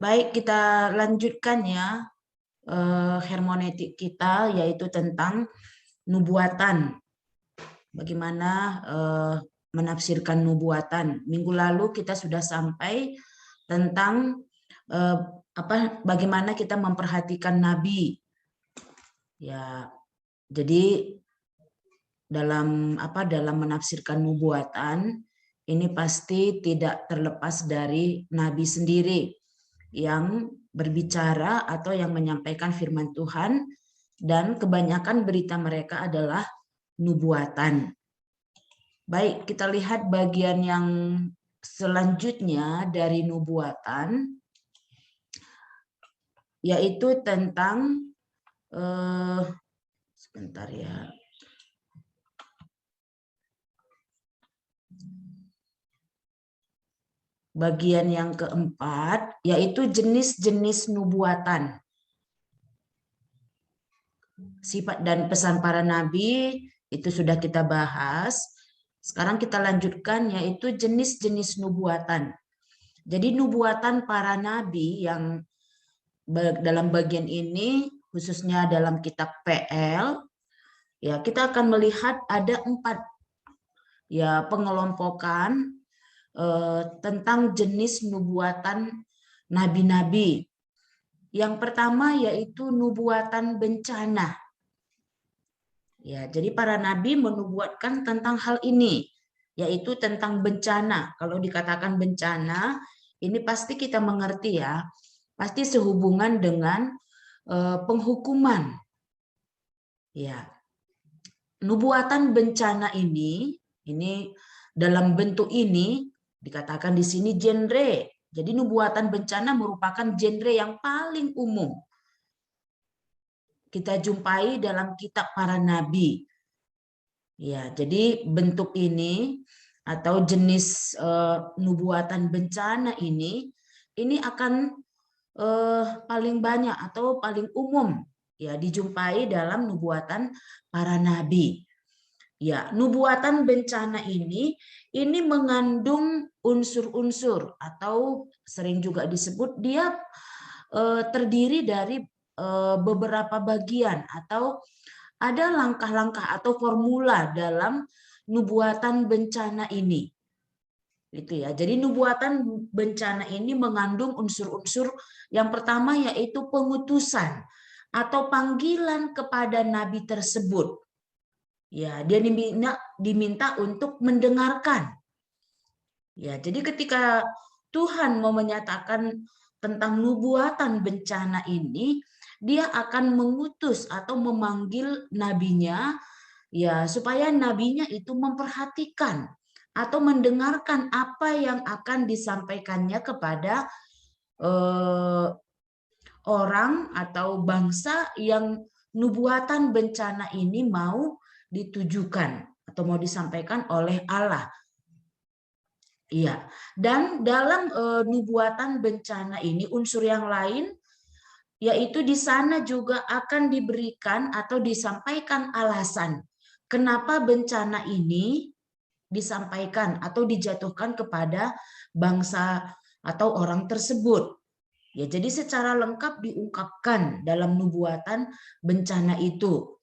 Baik, kita lanjutkan ya hermeneutik kita, yaitu tentang nubuatan. Bagaimana menafsirkan nubuatan. Minggu lalu kita sudah sampai tentang bagaimana kita memperhatikan nabi. Ya, jadi dalam menafsirkan nubuatan ini pasti tidak terlepas dari nabi sendiri yang berbicara atau yang menyampaikan firman Tuhan, dan kebanyakan berita mereka adalah nubuatan. Baik, kita lihat bagian yang selanjutnya dari nubuatan, yaitu tentang sebentar ya. Bagian yang keempat, yaitu jenis-jenis nubuatan. Sifat dan pesan para nabi itu sudah kita bahas. Sekarang kita lanjutkan, yaitu jenis-jenis nubuatan. Jadi nubuatan para nabi yang dalam bagian ini, khususnya dalam kitab PL, ya kita akan melihat ada 4 ya pengelompokan tentang jenis nubuatan nabi-nabi. Yang pertama yaitu nubuatan bencana. Ya, jadi para nabi menubuatkan tentang hal ini, yaitu tentang bencana. Kalau dikatakan bencana, ini pasti kita mengerti ya, pasti sehubungan dengan penghukuman. Ya, nubuatan bencana ini dalam bentuk ini dikatakan di sini genre. Jadi nubuatan bencana merupakan genre yang paling umum kita jumpai dalam kitab para nabi. Ya, jadi bentuk ini atau jenis nubuatan bencana ini akan paling banyak atau paling umum ya dijumpai dalam nubuatan para nabi. Ya, nubuatan bencana ini mengandung unsur-unsur atau sering juga disebut dia terdiri dari beberapa bagian atau ada langkah-langkah atau formula dalam nubuatan bencana ini. Itu ya. Jadi nubuatan bencana ini mengandung unsur-unsur yang pertama yaitu pengutusan atau panggilan kepada nabi tersebut. Ya, dia diminta untuk mendengarkan. Ya, jadi ketika Tuhan mau menyatakan tentang nubuatan bencana ini, dia akan mengutus atau memanggil nabinya ya supaya nabinya itu memperhatikan atau mendengarkan apa yang akan disampaikannya kepada orang atau bangsa yang nubuatan bencana ini mau ditujukan atau mau disampaikan oleh Allah. Iya, dan dalam nubuatan bencana ini unsur yang lain yaitu di sana juga akan diberikan atau disampaikan alasan kenapa bencana ini disampaikan atau dijatuhkan kepada bangsa atau orang tersebut. Ya, jadi secara lengkap diungkapkan dalam nubuatan bencana itu.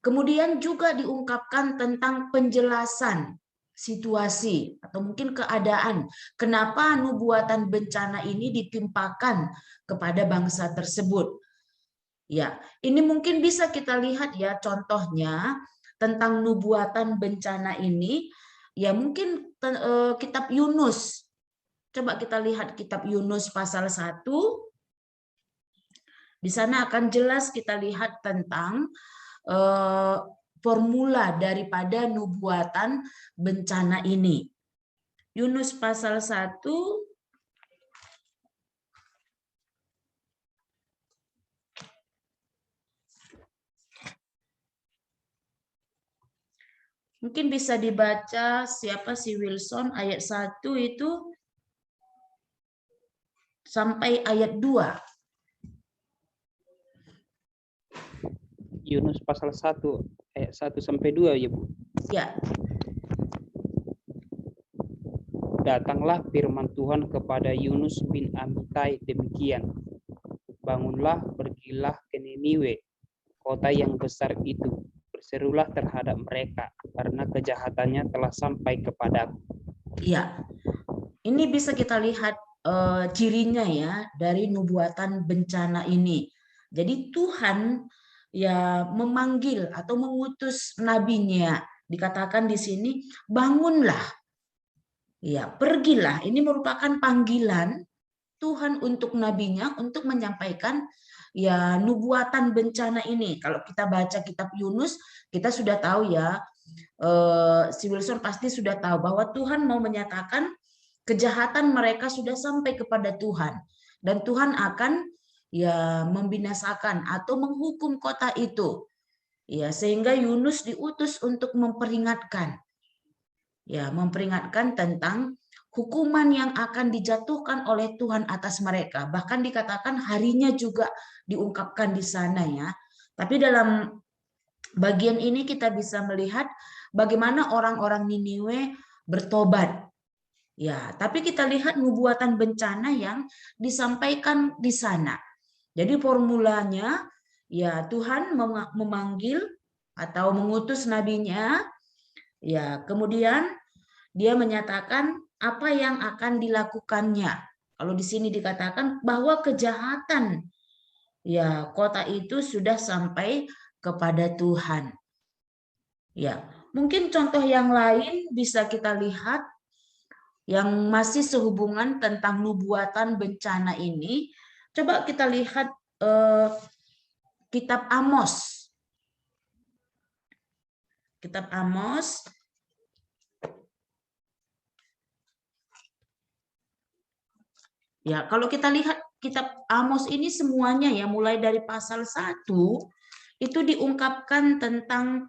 Kemudian juga diungkapkan tentang penjelasan situasi atau mungkin keadaan kenapa nubuatan bencana ini ditimpakan kepada bangsa tersebut. Ya, ini mungkin bisa kita lihat ya contohnya tentang nubuatan bencana ini ya mungkin kitab Yunus. Coba kita lihat kitab Yunus pasal 1. Di sana akan jelas kita lihat tentang formula daripada nubuatan bencana ini. Yunus pasal 1 mungkin bisa dibaca siapa si Wilson ayat 1 itu sampai ayat 2. Yunus pasal 1 ayat 1 sampai 2 ya Bu. Ya. datanglah firman Tuhan kepada Yunus bin Amittai demikian. Bangunlah, pergilah ke Niniwe, kota yang besar itu. Berserulah terhadap mereka, karena kejahatannya telah sampai kepadaku. Ya, ini bisa kita lihat cirinya ya dari nubuatan bencana ini. Jadi Tuhan ya memanggil atau mengutus nabinya. Dikatakan di sini, bangunlah. Ya, pergilah. Ini merupakan panggilan Tuhan untuk nabinya untuk menyampaikan ya nubuatan bencana ini. Kalau kita baca kitab Yunus, kita sudah tahu ya, si Wilson pasti sudah tahu bahwa Tuhan mau menyatakan kejahatan mereka sudah sampai kepada Tuhan dan Tuhan akan ya membinasakan atau menghukum kota itu. Ya, sehingga Yunus diutus untuk memperingatkan. Ya, memperingatkan tentang hukuman yang akan dijatuhkan oleh Tuhan atas mereka. Bahkan dikatakan harinya juga diungkapkan di sana ya. Tapi dalam bagian ini kita bisa melihat bagaimana orang-orang Niniwe bertobat. Ya, tapi kita lihat nubuatan bencana yang disampaikan di sana. Jadi formulanya ya Tuhan memanggil atau mengutus nabinya, ya kemudian dia menyatakan apa yang akan dilakukannya. Kalau di sini dikatakan bahwa kejahatan ya kota itu sudah sampai kepada Tuhan. Ya, mungkin contoh yang lain bisa kita lihat yang masih sehubungan tentang nubuatan bencana ini. Coba kita lihat kitab Amos. Kitab Amos ya, kalau kita lihat kitab Amos ini semuanya ya mulai dari pasal 1 itu diungkapkan tentang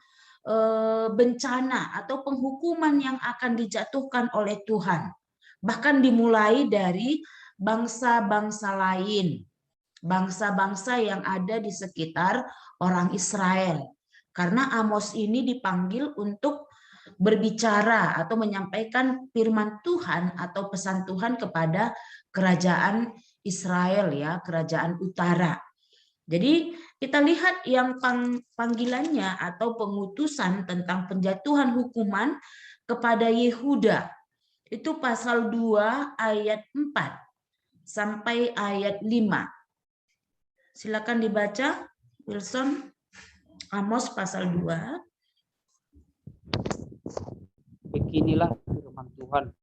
bencana atau penghukuman yang akan dijatuhkan oleh Tuhan. Bahkan dimulai dari bangsa-bangsa lain, bangsa-bangsa yang ada di sekitar orang Israel. Karena Amos ini dipanggil untuk berbicara atau menyampaikan firman Tuhan atau pesan Tuhan kepada kerajaan Israel ya, kerajaan utara. Jadi kita lihat yang panggilannya atau pengutusan tentang penjatuhan hukuman kepada Yehuda. Itu pasal 2 ayat 4 sampai ayat 5. Silakan dibaca, Wilson. Amos pasal 2. Beginilah firman Tuhan.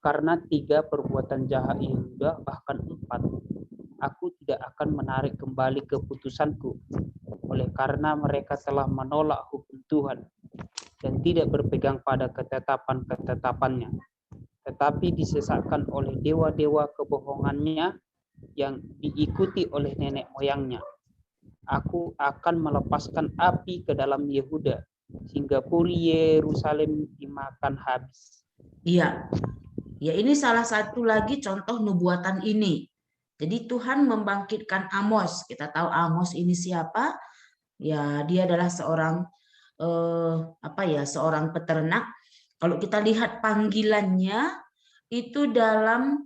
Karena 3 perbuatan jahat Yehuda, bahkan 4, aku tidak akan menarik kembali keputusanku, oleh karena mereka telah menolak hukum Tuhan dan tidak berpegang pada ketetapan-ketetapannya, tetapi disesatkan oleh dewa-dewa kebohongannya yang diikuti oleh nenek moyangnya. Aku akan melepaskan api ke dalam Yehuda, sehingga puri Yerusalem dimakan habis. Iya, ya ini salah satu lagi contoh nubuatan ini. Jadi Tuhan membangkitkan Amos. Kita tahu Amos ini siapa? Ya, dia adalah seorang seorang peternak. Kalau kita lihat panggilannya itu dalam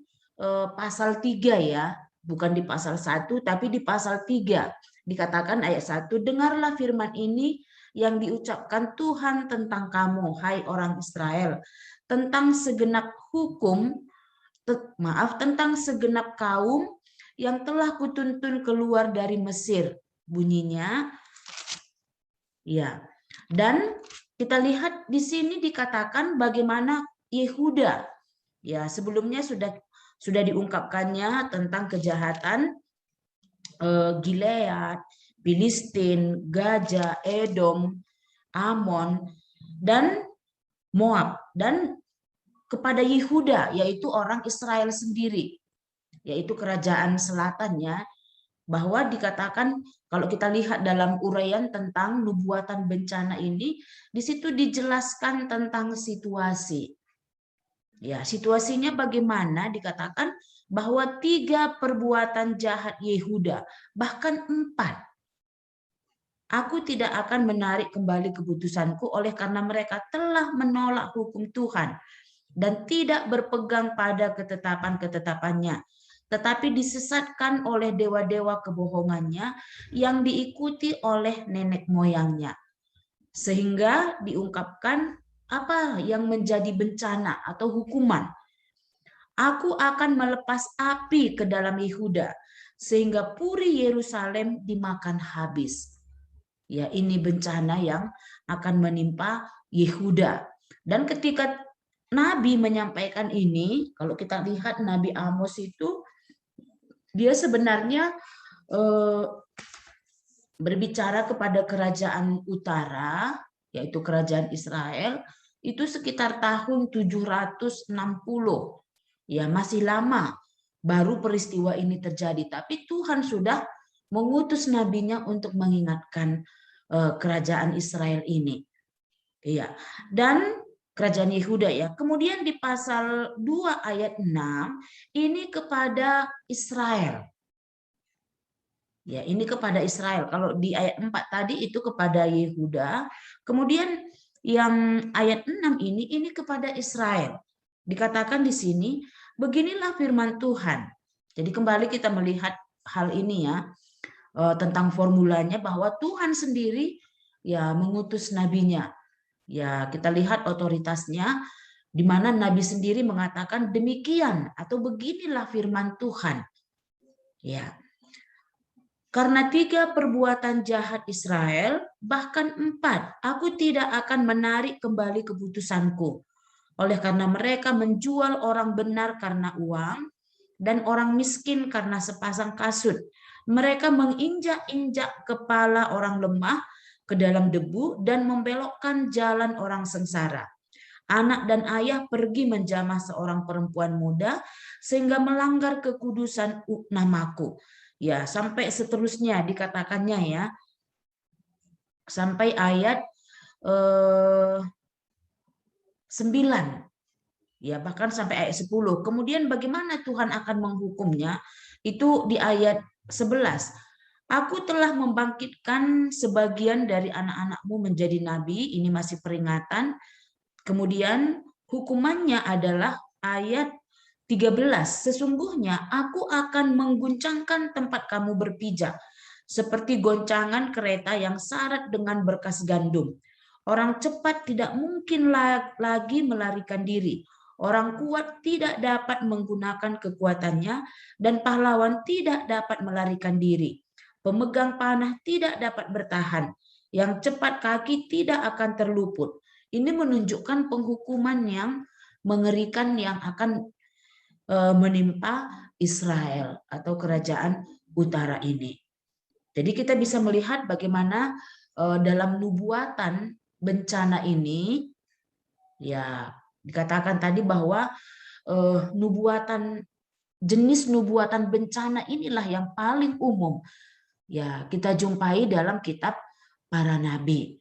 pasal 3 ya, bukan di pasal 1 tapi di pasal 3. Dikatakan ayat 1, dengarlah firman ini yang diucapkan Tuhan tentang kamu, hai orang Israel, tentang segenap tentang segenap kaum yang telah kutuntun keluar dari Mesir. Bunyinya ya. Dan kita lihat di sini dikatakan bagaimana Yehuda. Ya, sebelumnya sudah diungkapkannya tentang kejahatan Gilead, Filistin, Gaza, Edom, Amon, dan Moab, dan kepada Yehuda, yaitu orang Israel sendiri, yaitu kerajaan selatannya, bahwa dikatakan kalau kita lihat dalam uraian tentang nubuatan bencana ini, di situ dijelaskan tentang situasi. Ya, situasinya bagaimana? Dikatakan bahwa 3 perbuatan jahat Yehuda, bahkan 4. Aku tidak akan menarik kembali keputusanku oleh karena mereka telah menolak hukum Tuhan dan tidak berpegang pada ketetapan-ketetapannya, tetapi disesatkan oleh dewa-dewa kebohongannya yang diikuti oleh nenek moyangnya. Sehingga diungkapkan apa yang menjadi bencana atau hukuman. Aku akan melepas api ke dalam Yehuda, sehingga puri Yerusalem dimakan habis. Ya, ini bencana yang akan menimpa Yehuda. Dan ketika Nabi menyampaikan ini, kalau kita lihat Nabi Amos itu, dia sebenarnya berbicara kepada kerajaan utara, yaitu kerajaan Israel, itu sekitar tahun 760. Ya, masih lama baru peristiwa ini terjadi. Tapi Tuhan sudah mengutus nabinya untuk mengingatkan kerajaan Israel ini. Iya. Dan kerajaan Yehuda ya. Kemudian di pasal 2 ayat 6 ini kepada Israel. Ya, ini kepada Israel. Kalau di ayat 4 tadi itu kepada Yehuda. Kemudian yang ayat 6 ini kepada Israel. Dikatakan di sini, beginilah firman Tuhan. Jadi kembali kita melihat hal ini ya, tentang formulanya bahwa Tuhan sendiri ya mengutus nabinya. Ya, kita lihat otoritasnya di mana nabi sendiri mengatakan demikian atau beginilah firman Tuhan. Ya. Karena 3 perbuatan jahat Israel, bahkan 4, aku tidak akan menarik kembali keputusanku. Oleh karena mereka menjual orang benar karena uang, dan orang miskin karena sepasang kasut. Mereka menginjak-injak kepala orang lemah ke dalam debu dan membelokkan jalan orang sengsara. Anak dan ayah pergi menjamah seorang perempuan muda sehingga melanggar kekudusan namaku. Ya, sampai seterusnya dikatakannya ya. Sampai ayat 9. Ya, bahkan sampai ayat 10. Kemudian bagaimana Tuhan akan menghukumnya? Itu di ayat 11. Aku telah membangkitkan sebagian dari anak-anakmu menjadi nabi. Ini masih peringatan. Kemudian hukumannya adalah ayat 13. Sesungguhnya aku akan mengguncangkan tempat kamu berpijak, seperti goncangan kereta yang syarat dengan berkas gandum. Orang cepat tidak mungkin lagi melarikan diri. Orang kuat tidak dapat menggunakan kekuatannya, dan pahlawan tidak dapat melarikan diri. Pemegang panah tidak dapat bertahan. Yang cepat kaki tidak akan terluput. Ini menunjukkan penghukuman yang mengerikan yang akan menimpa Israel atau kerajaan utara ini. Jadi kita bisa melihat bagaimana dalam nubuatan bencana ini, ya dikatakan tadi bahwa jenis nubuatan bencana inilah yang paling umum ya kita jumpai dalam kitab para nabi.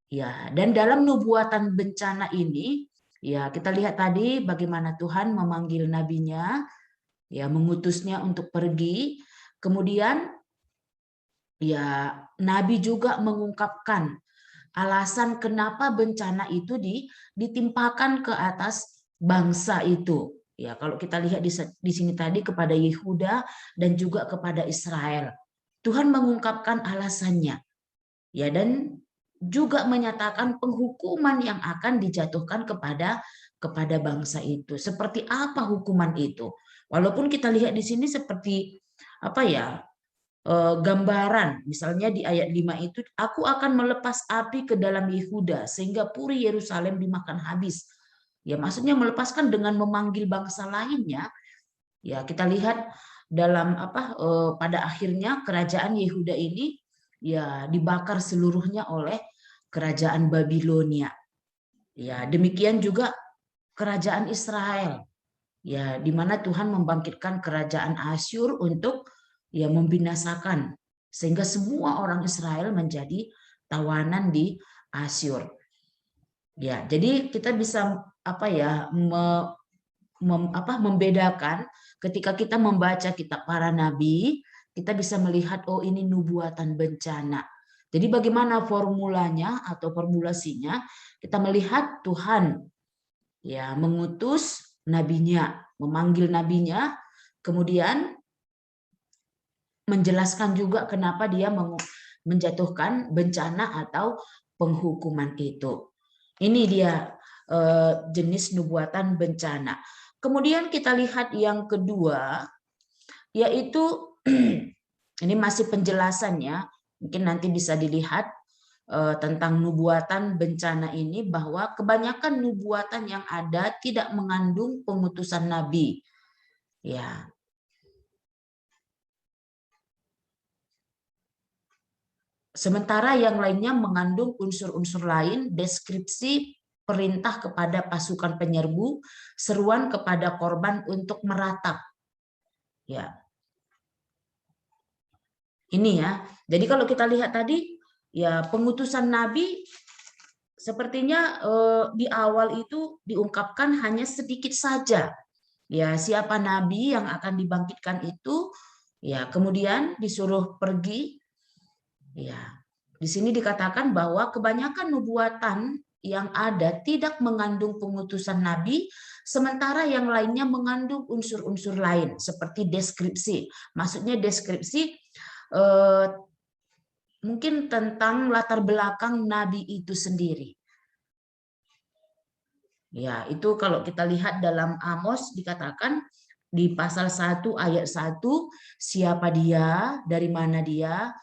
Ya, dan dalam nubuatan bencana ini ya kita lihat tadi bagaimana Tuhan memanggil nabinya, ya mengutusnya untuk pergi. Kemudian ya nabi juga mengungkapkan alasan kenapa bencana itu ditimpakan ke atas bangsa itu. Ya, kalau kita lihat di sini tadi kepada Yehuda dan juga kepada Israel. Tuhan mengungkapkan alasannya. Ya, dan juga menyatakan penghukuman yang akan dijatuhkan kepada bangsa itu. Seperti apa hukuman itu? Walaupun kita lihat di sini seperti apa ya? Gambaran, misalnya di ayat 5 itu, aku akan melepas api ke dalam Yehuda sehingga puri Yerusalem dimakan habis. Ya, maksudnya melepaskan dengan memanggil bangsa lainnya. Ya, kita lihat dalam pada akhirnya kerajaan Yehuda ini ya dibakar seluruhnya oleh kerajaan Babilonia. Ya, demikian juga kerajaan Israel. Ya, di mana Tuhan membangkitkan kerajaan Asyur untuk ya membinasakan sehingga semua orang Israel menjadi tawanan di Asyur. Ya, jadi kita bisa membedakan ketika kita membaca kitab para nabi, kita bisa melihat oh ini nubuatan bencana. Jadi bagaimana formulanya atau formulasinya? Kita melihat Tuhan ya mengutus nabinya, memanggil nabinya, kemudian menjelaskan juga kenapa dia menjatuhkan bencana atau penghukuman itu. Ini dia jenis nubuatan bencana. Kemudian kita lihat yang kedua, yaitu ini masih penjelasannya, mungkin nanti bisa dilihat tentang nubuatan bencana ini, bahwa kebanyakan nubuatan yang ada tidak mengandung pengutusan nabi. Ya. Sementara yang lainnya mengandung unsur-unsur lain, deskripsi, perintah kepada pasukan penyerbu, seruan kepada korban untuk meratap. Ya. Ini ya. Jadi kalau kita lihat tadi, ya pengutusan nabi sepertinya di awal itu diungkapkan hanya sedikit saja. Ya, siapa nabi yang akan dibangkitkan itu, ya kemudian disuruh pergi. Ya, di sini dikatakan bahwa kebanyakan nubuatan yang ada tidak mengandung pengutusan nabi, sementara yang lainnya mengandung unsur-unsur lain seperti deskripsi. Maksudnya deskripsi mungkin tentang latar belakang nabi itu sendiri. Ya, itu kalau kita lihat dalam Amos dikatakan di pasal 1 ayat 1, siapa dia, dari mana dia.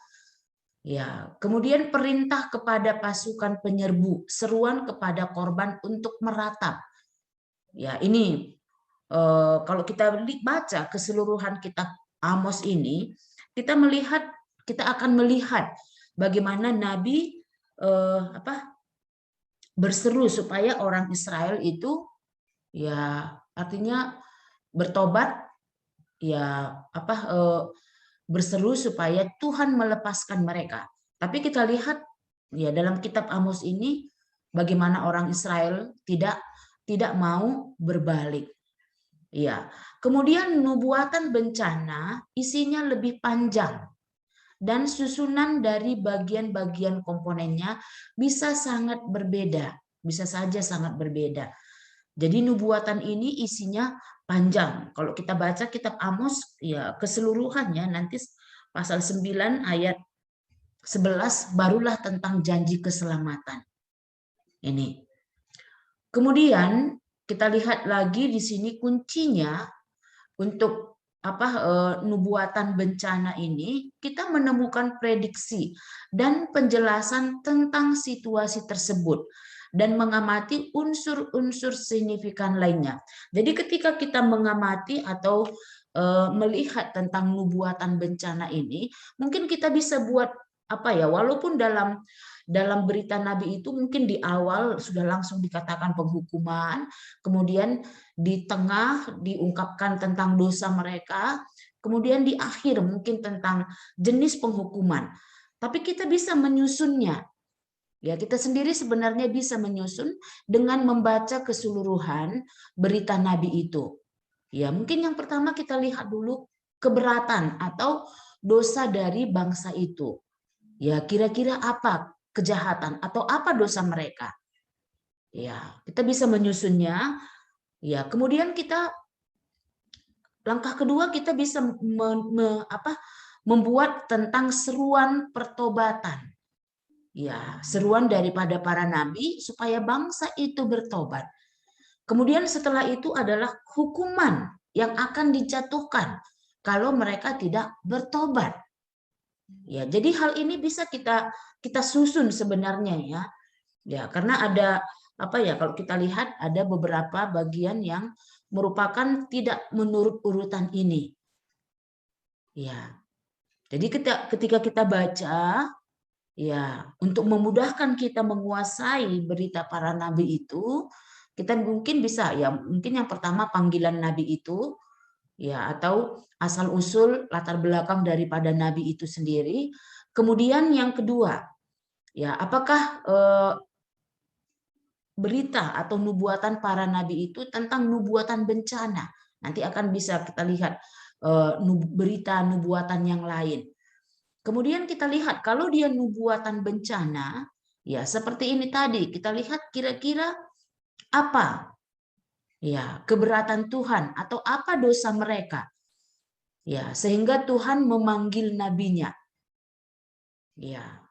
Ya, kemudian perintah kepada pasukan penyerbu, seruan kepada korban untuk meratap. Ya, ini kalau kita baca keseluruhan kitab Amos ini, kita akan melihat bagaimana Nabi berseru supaya orang Israel itu, ya artinya bertobat, ya berseru supaya Tuhan melepaskan mereka. Tapi kita lihat ya dalam kitab Amos ini bagaimana orang Israel tidak mau berbalik. Ya. Kemudian nubuatan bencana isinya lebih panjang dan susunan dari bagian-bagian komponennya bisa sangat berbeda, bisa saja sangat berbeda. Jadi nubuatan ini isinya panjang. Kalau kita baca kitab Amos ya keseluruhannya nanti pasal 9 ayat 11 barulah tentang janji keselamatan. Ini. Kemudian kita lihat lagi di sini kuncinya untuk nubuatan bencana ini, kita menemukan prediksi dan penjelasan tentang situasi tersebut dan mengamati unsur-unsur signifikan lainnya. Jadi ketika kita mengamati atau melihat tentang nubuatan bencana ini, mungkin kita bisa buat walaupun dalam berita Nabi itu mungkin di awal sudah langsung dikatakan penghukuman, kemudian di tengah diungkapkan tentang dosa mereka, kemudian di akhir mungkin tentang jenis penghukuman. Tapi kita bisa menyusunnya. Ya, kita sendiri sebenarnya bisa menyusun dengan membaca keseluruhan berita Nabi itu. Ya, mungkin yang pertama kita lihat dulu keberatan atau dosa dari bangsa itu. Ya, kira-kira apa kejahatan atau apa dosa mereka. Ya, kita bisa menyusunnya. Ya, kemudian langkah kedua kita bisa membuat tentang seruan pertobatan. Ya, seruan daripada para nabi supaya bangsa itu bertobat. Kemudian setelah itu adalah hukuman yang akan dijatuhkan kalau mereka tidak bertobat. Ya, jadi hal ini bisa kita susun sebenarnya ya. Ya, karena ada kalau kita lihat ada beberapa bagian yang merupakan tidak menurut urutan ini. Ya. Jadi ketika kita baca ya, untuk memudahkan kita menguasai berita para nabi itu, kita mungkin bisa ya, mungkin yang pertama panggilan nabi itu ya, atau asal usul latar belakang daripada nabi itu sendiri. Kemudian yang kedua, ya apakah berita atau nubuatan para nabi itu tentang nubuatan bencana. Nanti akan bisa kita lihat berita nubuatan yang lain. Kemudian kita lihat kalau dia nubuatan bencana, ya seperti ini tadi, kita lihat kira-kira apa Ya, keberatan Tuhan atau apa dosa mereka. Ya, sehingga Tuhan memanggil nabinya. Ya,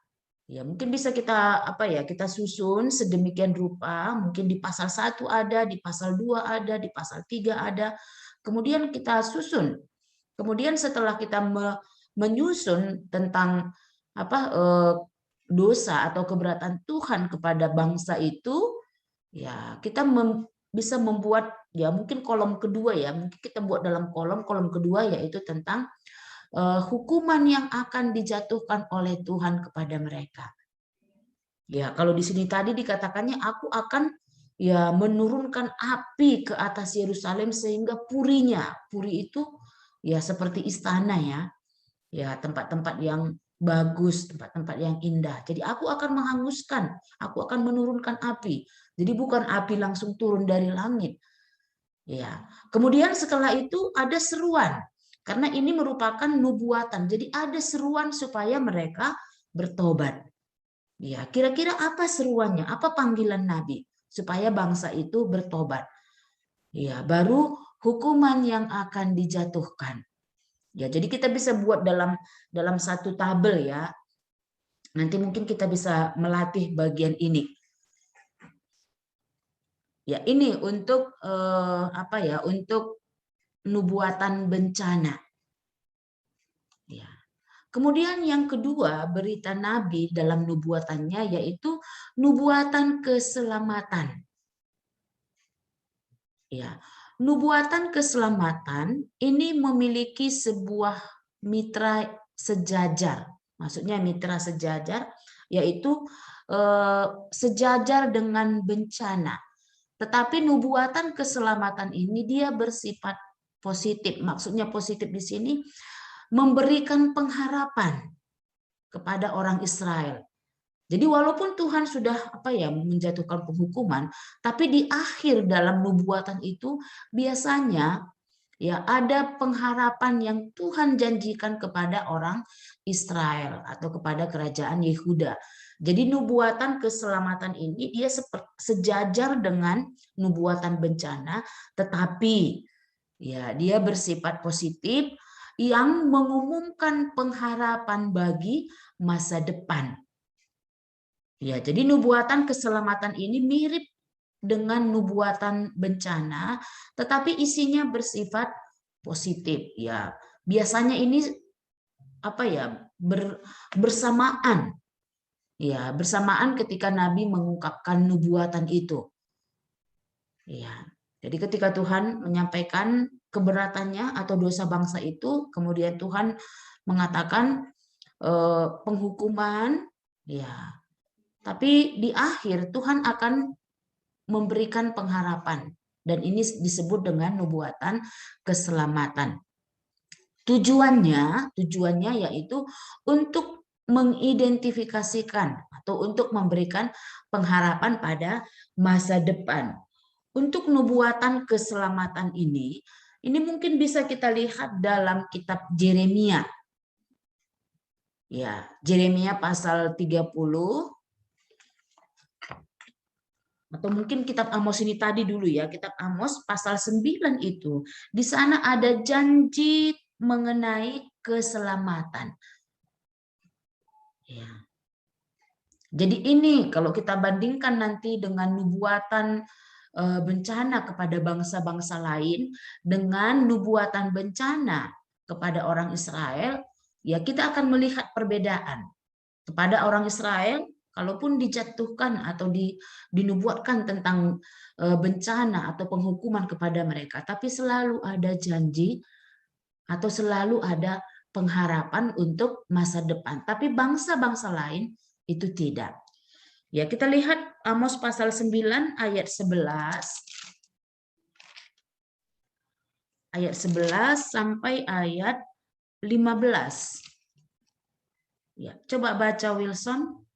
ya, mungkin bisa kita kita susun sedemikian rupa, mungkin di pasal 1 ada, di pasal 2 ada, di pasal 3 ada. Kemudian kita susun. Kemudian setelah kita menyusun tentang dosa atau keberatan Tuhan kepada bangsa itu, ya kita bisa membuat ya mungkin kolom kedua ya, mungkin kita buat dalam kolom kedua yaitu tentang hukuman yang akan dijatuhkan oleh Tuhan kepada mereka. Ya, kalau di sini tadi dikatakannya aku akan ya menurunkan api ke atas Yerusalem sehingga purinya, puri itu ya seperti istana ya. Ya, tempat-tempat yang bagus, tempat-tempat yang indah. Jadi aku akan menghanguskan, aku akan menurunkan api. Jadi bukan api langsung turun dari langit. Ya. Kemudian setelah itu ada seruan. Karena ini merupakan nubuatan. Jadi ada seruan supaya mereka bertobat. Ya, kira-kira apa seruannya? Apa panggilan Nabi supaya bangsa itu bertobat? Ya, baru hukuman yang akan dijatuhkan. Ya, jadi kita bisa buat dalam satu tabel ya. Nanti mungkin kita bisa melatih bagian ini. Ya, ini untuk untuk nubuatan bencana. Ya. Kemudian yang kedua, berita Nabi dalam nubuatannya yaitu nubuatan keselamatan. Ya, nubuatan keselamatan ini memiliki sebuah mitra sejajar. Maksudnya mitra sejajar yaitu sejajar dengan bencana. Tetapi nubuatan keselamatan ini dia bersifat positif. Maksudnya positif di sini memberikan pengharapan kepada orang Israel. Jadi walaupun Tuhan sudah menjatuhkan penghukuman, tapi di akhir dalam nubuatan itu biasanya ya ada pengharapan yang Tuhan janjikan kepada orang Israel atau kepada kerajaan Yehuda. Jadi nubuatan keselamatan ini dia sejajar dengan nubuatan bencana, tetapi ya dia bersifat positif yang mengumumkan pengharapan bagi masa depan. Ya, jadi nubuatan keselamatan ini mirip dengan nubuatan bencana, tetapi isinya bersifat positif. Ya, biasanya ini bersamaan. Ya, bersamaan ketika Nabi mengungkapkan nubuatan itu. Ya, jadi ketika Tuhan menyampaikan keberatannya atau dosa bangsa itu, kemudian Tuhan mengatakan penghukuman, ya. Tapi di akhir Tuhan akan memberikan pengharapan dan ini disebut dengan nubuatan keselamatan. Tujuannya yaitu untuk mengidentifikasikan atau untuk memberikan pengharapan pada masa depan. Untuk nubuatan keselamatan ini mungkin bisa kita lihat dalam kitab Yeremia. Ya, Yeremia pasal 30 atau mungkin kitab Amos ini tadi dulu ya, kitab Amos pasal 9 itu. Di sana ada janji mengenai keselamatan. Ya. Jadi ini kalau kita bandingkan nanti dengan nubuatan bencana kepada bangsa-bangsa lain dengan nubuatan bencana kepada orang Israel, ya kita akan melihat perbedaan. Kepada orang Israel kalaupun dijatuhkan atau dinubuatkan tentang bencana atau penghukuman kepada mereka, tapi selalu ada janji atau selalu ada pengharapan untuk masa depan. Tapi bangsa-bangsa lain itu tidak. Ya, kita lihat Amos pasal 9 ayat 11. Ayat 11 sampai ayat 15. Ya, coba baca Wilson.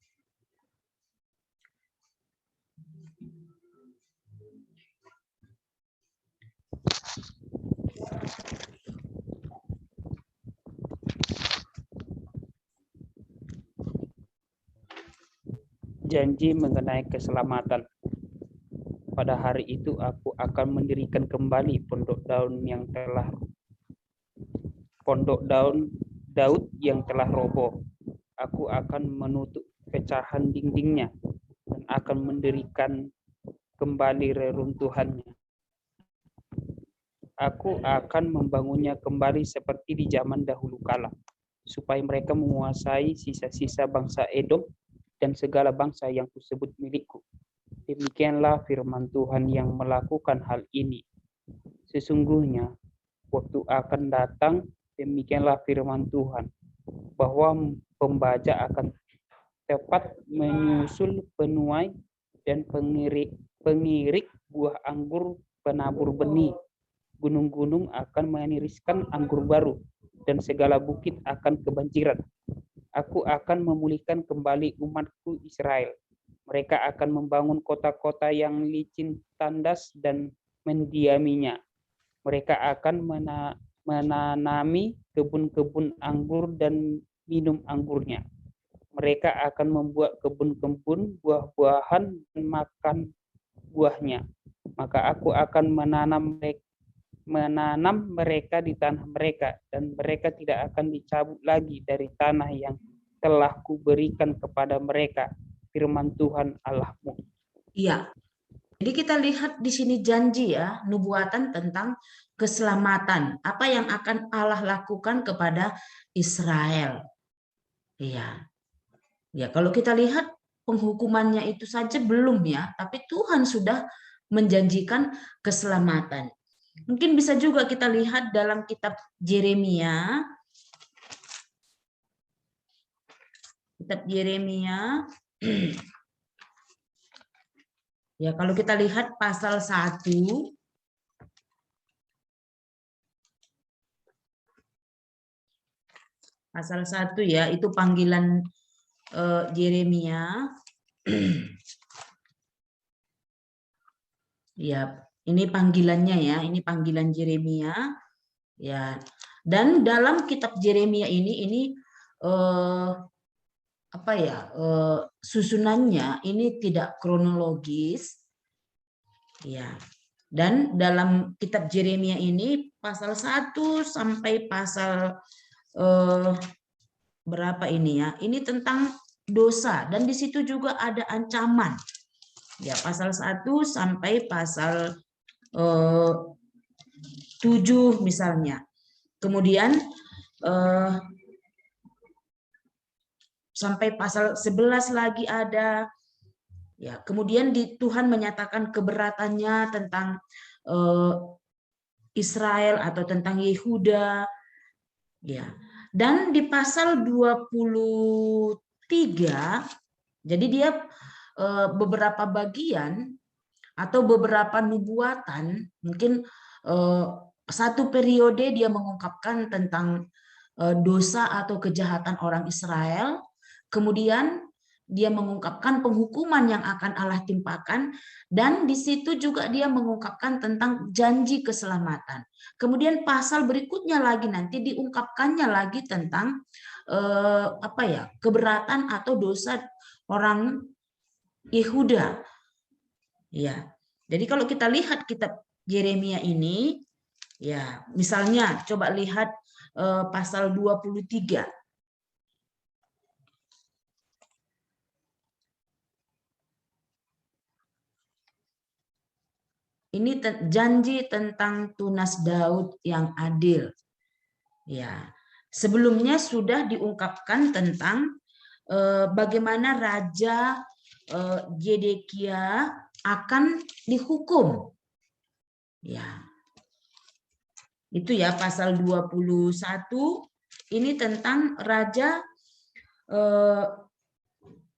Janji mengenai keselamatan. Pada hari itu aku akan mendirikan kembali pondok Daud yang telah roboh. Aku akan menutup pecahan dindingnya dan akan mendirikan kembali reruntuhannya. Aku akan membangunnya kembali seperti di zaman dahulu kala, supaya mereka menguasai sisa-sisa bangsa Edom dan segala bangsa yang kusebut milikku. Demikianlah firman Tuhan yang melakukan hal ini. Sesungguhnya waktu akan datang, demikianlah firman Tuhan, bahwa pembajak akan tepat menyusul penuai dan pengirik buah anggur penabur benih. Gunung-gunung akan meniriskan anggur baru, dan segala bukit akan kebanjiran. Aku akan memulihkan kembali umatku Israel. Mereka akan membangun kota-kota yang licin tandas dan mendiaminya. Mereka akan menanami kebun-kebun anggur dan minum anggurnya. Mereka akan membuat kebun-kebun buah-buahan dan makan buahnya. Maka aku akan menanam mereka di tanah mereka, dan mereka tidak akan dicabut lagi dari tanah yang telah kuberikan kepada mereka, firman Tuhan Allahmu. Iya. Jadi kita lihat di sini janji ya, nubuatan tentang keselamatan. Apa yang akan Allah lakukan kepada Israel. Iya. Ya, kalau kita lihat penghukumannya itu saja belum ya, tapi Tuhan sudah menjanjikan keselamatan. Mungkin bisa juga kita lihat dalam kitab Yeremia. Kitab Yeremia. Ya, kalau kita lihat pasal 1. Pasal 1 ya, itu panggilan Yeremia. Ya, ini panggilannya ya, ini panggilan Yeremia. Ya, dan dalam kitab Yeremia ini apa ya, susunannya ini tidak kronologis. Ya. Dan dalam kitab Yeremia ini pasal 1 sampai pasal berapa ini ya? Ini tentang dosa, dan di situ juga ada ancaman. Ya, pasal 1 sampai pasal 7 misalnya. Kemudian sampai pasal 11 lagi ada. Ya, kemudian Tuhan menyatakan keberatannya tentang Israel atau tentang Yehuda. Ya. Dan di pasal 23, jadi dia beberapa bagian atau beberapa nubuatan, mungkin satu periode dia mengungkapkan tentang dosa atau kejahatan orang Israel, kemudian dia mengungkapkan penghukuman yang akan Allah timpakan, dan di situ juga dia mengungkapkan tentang janji keselamatan. Kemudian pasal berikutnya lagi nanti diungkapkannya lagi tentang apa ya, keberatan atau dosa orang Yehuda. Ya. Jadi kalau kita lihat kitab Yeremia ini, ya, misalnya coba lihat pasal 23. Ini janji tentang tunas Daud yang adil. Ya, sebelumnya sudah diungkapkan tentang bagaimana Raja Zedekia akan dihukum. Ya. Itu ya pasal 21 ini tentang Raja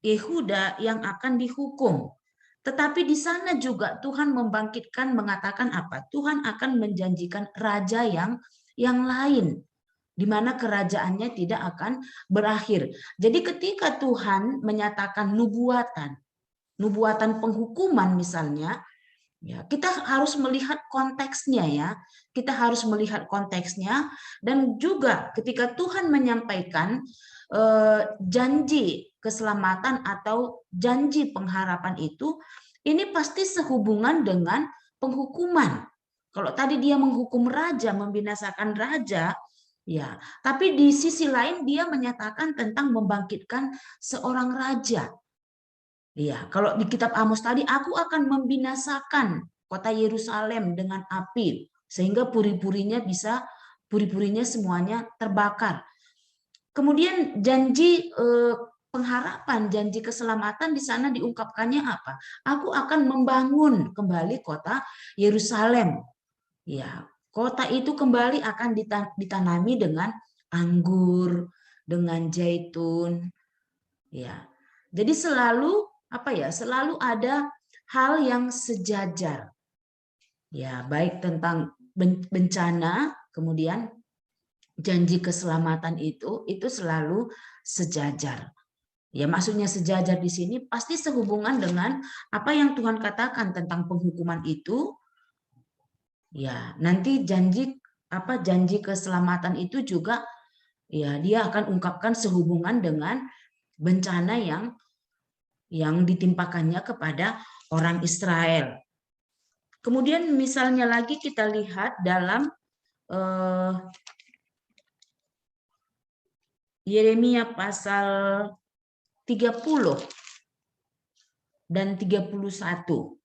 Yehuda yang akan dihukum. Tetapi di sana juga Tuhan membangkitkan, mengatakan apa? Tuhan akan menjanjikan raja yang lain, di mana kerajaannya tidak akan berakhir. Jadi ketika Tuhan menyatakan nubuatan penghukuman misalnya, ya, kita harus melihat konteksnya ya. Kita harus melihat konteksnya, dan juga ketika Tuhan menyampaikan janji keselamatan atau janji pengharapan itu, ini pasti sehubungan dengan penghukuman. Kalau tadi dia menghukum raja, membinasakan raja, ya, tapi di sisi lain dia menyatakan tentang membangkitkan seorang raja. Iya, kalau di kitab Amos tadi, aku akan membinasakan kota Yerusalem dengan api sehingga puri-purinya semuanya terbakar. Kemudian janji pengharapan, janji keselamatan di sana diungkapkannya apa? Aku akan membangun kembali kota Yerusalem. Ya, kota itu kembali akan ditanami dengan anggur, dengan zaitun. Ya, jadi selalu selalu ada hal yang sejajar. Ya, baik tentang bencana, kemudian janji keselamatan itu selalu sejajar. Ya, maksudnya sejajar di sini pasti sehubungan dengan apa yang Tuhan katakan tentang penghukuman itu. Ya, nanti janji keselamatan itu juga ya dia akan ungkapkan sehubungan dengan bencana yang ditimpakannya kepada orang Israel. Kemudian misalnya lagi kita lihat dalam Yeremia pasal 30 dan 31.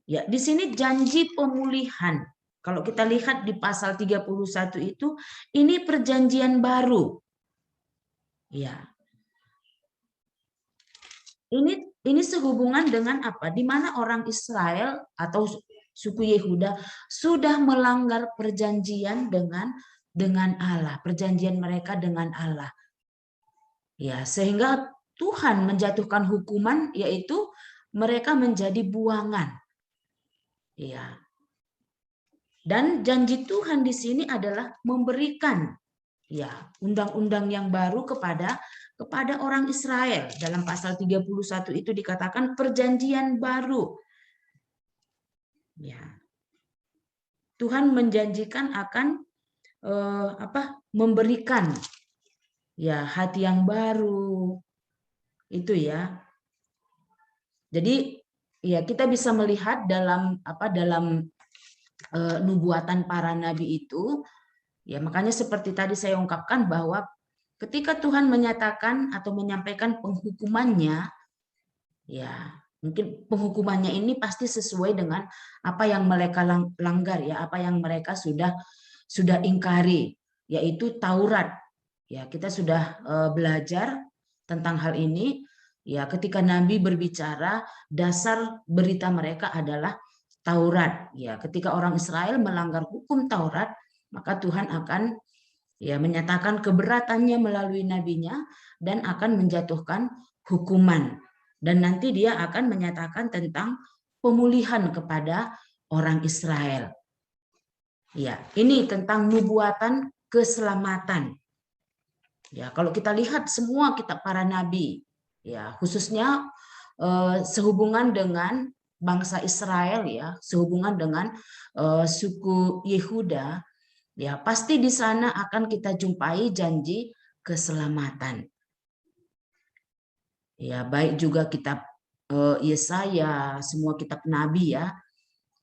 Ya, di sini janji pemulihan. Kalau kita lihat di pasal 31 itu, ini perjanjian baru. Ya. Ini sehubungan dengan apa? Di mana orang Israel atau suku Yehuda sudah melanggar perjanjian dengan Allah, perjanjian mereka dengan Allah. Ya, sehingga Tuhan menjatuhkan hukuman yaitu mereka menjadi buangan. Ya. Dan janji Tuhan di sini adalah memberikan ya undang-undang yang baru kepada orang Israel. Dalam pasal 31 itu dikatakan perjanjian baru. Ya. Tuhan menjanjikan akan memberikan ya hati yang baru. Itu ya. Jadi ya kita bisa melihat dalam nubuatan para nabi itu, ya makanya seperti tadi saya ungkapkan bahwa ketika Tuhan menyatakan atau menyampaikan penghukumannya, ya mungkin penghukumannya ini pasti sesuai dengan apa yang mereka langgar, ya apa yang mereka sudah ingkari, yaitu Taurat. Ya kita sudah belajar tentang hal ini. Ya ketika Nabi berbicara, dasar berita mereka adalah Taurat. Ya ketika orang Israel melanggar hukum Taurat, maka Tuhan akan ya menyatakan keberatannya melalui nabinya dan akan menjatuhkan hukuman. Dan nanti dia akan menyatakan tentang pemulihan kepada orang Israel. Ya, ini tentang nubuatan keselamatan. Ya, kalau kita lihat semua kitab para nabi, ya khususnya sehubungan dengan bangsa Israel, ya sehubungan dengan suku Yehuda, ya pasti di sana akan kita jumpai janji keselamatan. Ya baik juga kitab Yesaya, semua kitab nabi ya.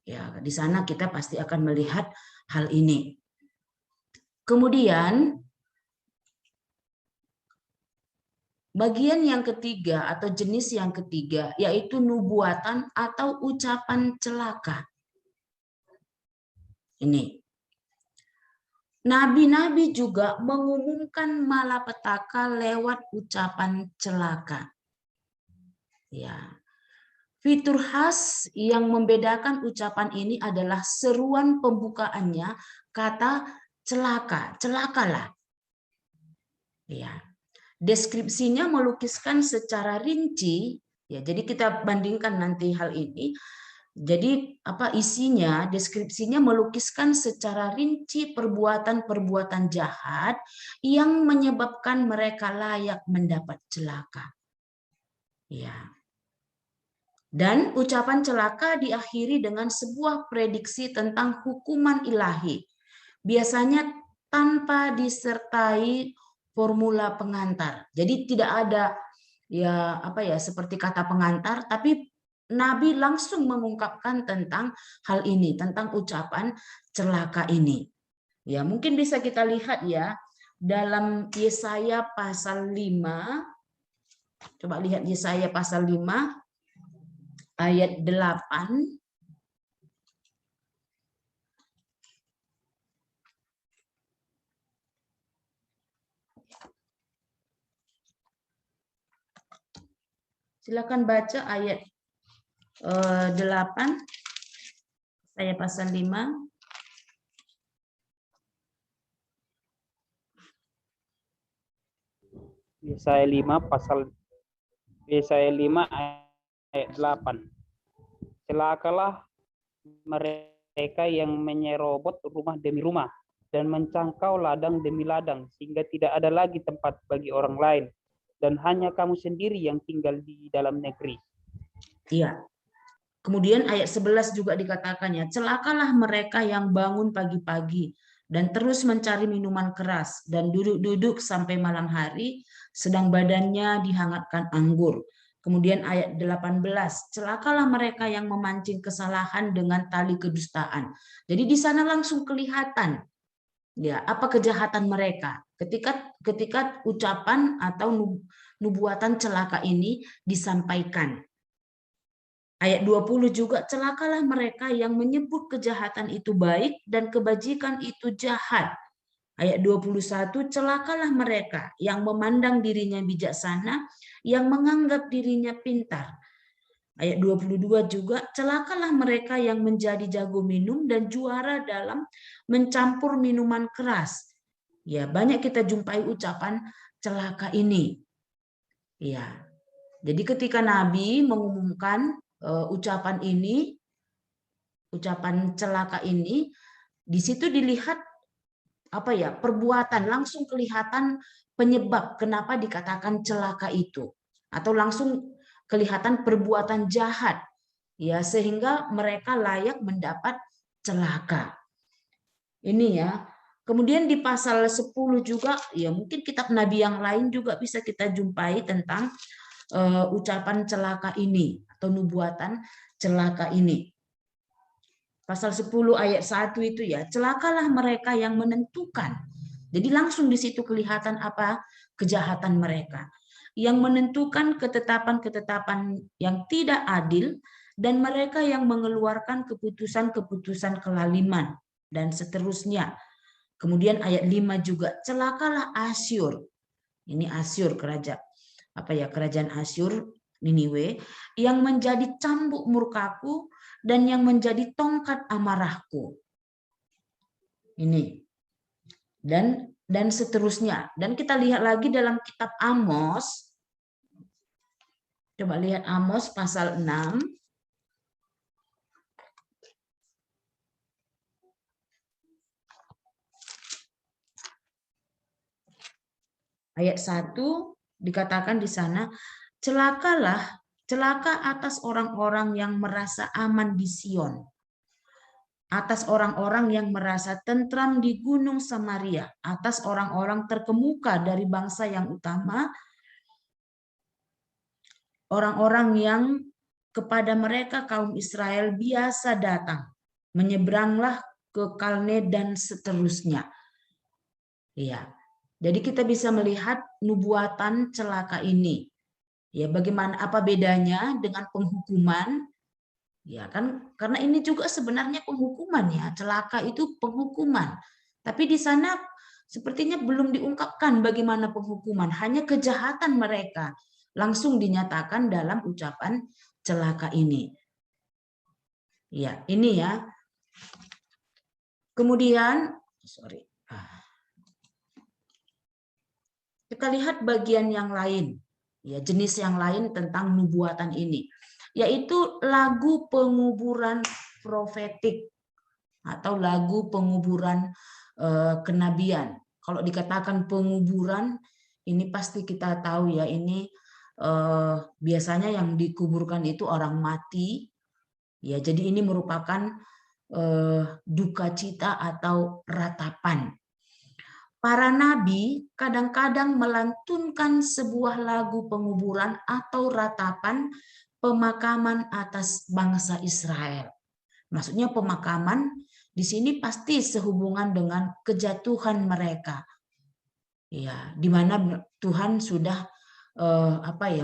Ya di sana kita pasti akan melihat hal ini. Kemudian bagian yang ketiga atau jenis yang ketiga yaitu nubuatan atau ucapan celaka. Ini. Nabi-nabi juga mengumumkan malapetaka lewat ucapan celaka. Ya. Fitur khas yang membedakan ucapan ini adalah seruan pembukaannya kata celaka, celakalah. Ya. Deskripsinya melukiskan secara rinci, ya. Jadi kita bandingkan nanti hal ini. Jadi apa isinya? Deskripsinya melukiskan secara rinci perbuatan-perbuatan jahat yang menyebabkan mereka layak mendapat celaka. Ya. Dan ucapan celaka diakhiri dengan sebuah prediksi tentang hukuman ilahi, biasanya tanpa disertai formula pengantar. Jadi tidak ada seperti kata pengantar, tapi Nabi langsung mengungkapkan tentang hal ini, tentang ucapan celaka ini. Ya, mungkin bisa kita lihat ya dalam Yesaya pasal 5. Coba lihat Yesaya pasal 5 ayat 8. Silakan baca ayat 8. Saya pasal 5. Yesaya 5 ayat 8. Celakalah mereka yang menyerobot rumah demi rumah dan mencangkau ladang demi ladang, sehingga tidak ada lagi tempat bagi orang lain, dan hanya kamu sendiri yang tinggal di dalam negeri. Iya. Kemudian ayat 11 juga dikatakannya, celakalah mereka yang bangun pagi-pagi dan terus mencari minuman keras dan duduk-duduk sampai malam hari, sedang badannya dihangatkan anggur. Kemudian ayat 18, celakalah mereka yang memancing kesalahan dengan tali kedustaan. Jadi di sana langsung kelihatan ya apa kejahatan mereka ketika ucapan atau nubuatan celaka ini disampaikan. Ayat 20 juga, celakalah mereka yang menyebut kejahatan itu baik dan kebajikan itu jahat. Ayat 21, celakalah mereka yang memandang dirinya bijaksana, yang menganggap dirinya pintar. Ayat 22 juga, celakalah mereka yang menjadi jago minum dan juara dalam mencampur minuman keras. Ya, banyak kita jumpai ucapan celaka ini. Ya. Jadi ketika Nabi mengumumkan ucapan ini, ucapan celaka ini, di situ dilihat perbuatan, langsung kelihatan penyebab kenapa dikatakan celaka itu, atau langsung kelihatan perbuatan jahat ya, sehingga mereka layak mendapat celaka. Ini ya. Kemudian di pasal 10 juga ya, mungkin kitab nabi yang lain juga bisa kita jumpai tentang ucapan celaka ini atau nubuatan celaka ini. Pasal 10 ayat 1 itu ya, celakalah mereka yang menentukan. Jadi langsung di situ kelihatan apa kejahatan mereka. Yang menentukan ketetapan-ketetapan yang tidak adil dan mereka yang mengeluarkan keputusan-keputusan kelaliman dan seterusnya. Kemudian ayat 5 juga, celakalah Asyur. Ini Asyur kerajaan Asyur Niniwe yang menjadi cambuk murkaku dan yang menjadi tongkat amarahku. Ini dan seterusnya. Dan kita lihat lagi dalam kitab Amos. Coba lihat Amos pasal 6. Ayat 1 dikatakan di sana, celaka atas orang-orang yang merasa aman di Sion, atas orang-orang yang merasa tentram di Gunung Samaria, atas orang-orang terkemuka dari bangsa yang utama, orang-orang yang kepada mereka kaum Israel biasa datang, menyeberanglah ke Kalne dan seterusnya. Ya, jadi kita bisa melihat nubuatan celaka ini. Ya, bagaimana apa bedanya dengan penghukuman? Ya kan, karena ini juga sebenarnya penghukuman ya, celaka itu penghukuman. Tapi di sana sepertinya belum diungkapkan bagaimana penghukuman, hanya kejahatan mereka langsung dinyatakan dalam ucapan celaka ini. Ya, ini ya. Kemudian, kita lihat bagian yang lain, ya jenis yang lain tentang nubuatan ini, yaitu lagu penguburan profetik atau lagu penguburan kenabian. Kalau dikatakan penguburan, ini pasti kita tahu ya, ini biasanya yang dikuburkan itu orang mati. Ya, jadi ini merupakan duka cita atau ratapan. Para nabi kadang-kadang melantunkan sebuah lagu penguburan atau ratapan pemakaman atas bangsa Israel. Maksudnya pemakaman di sini pasti sehubungan dengan kejatuhan mereka. Ya, di mana Tuhan sudah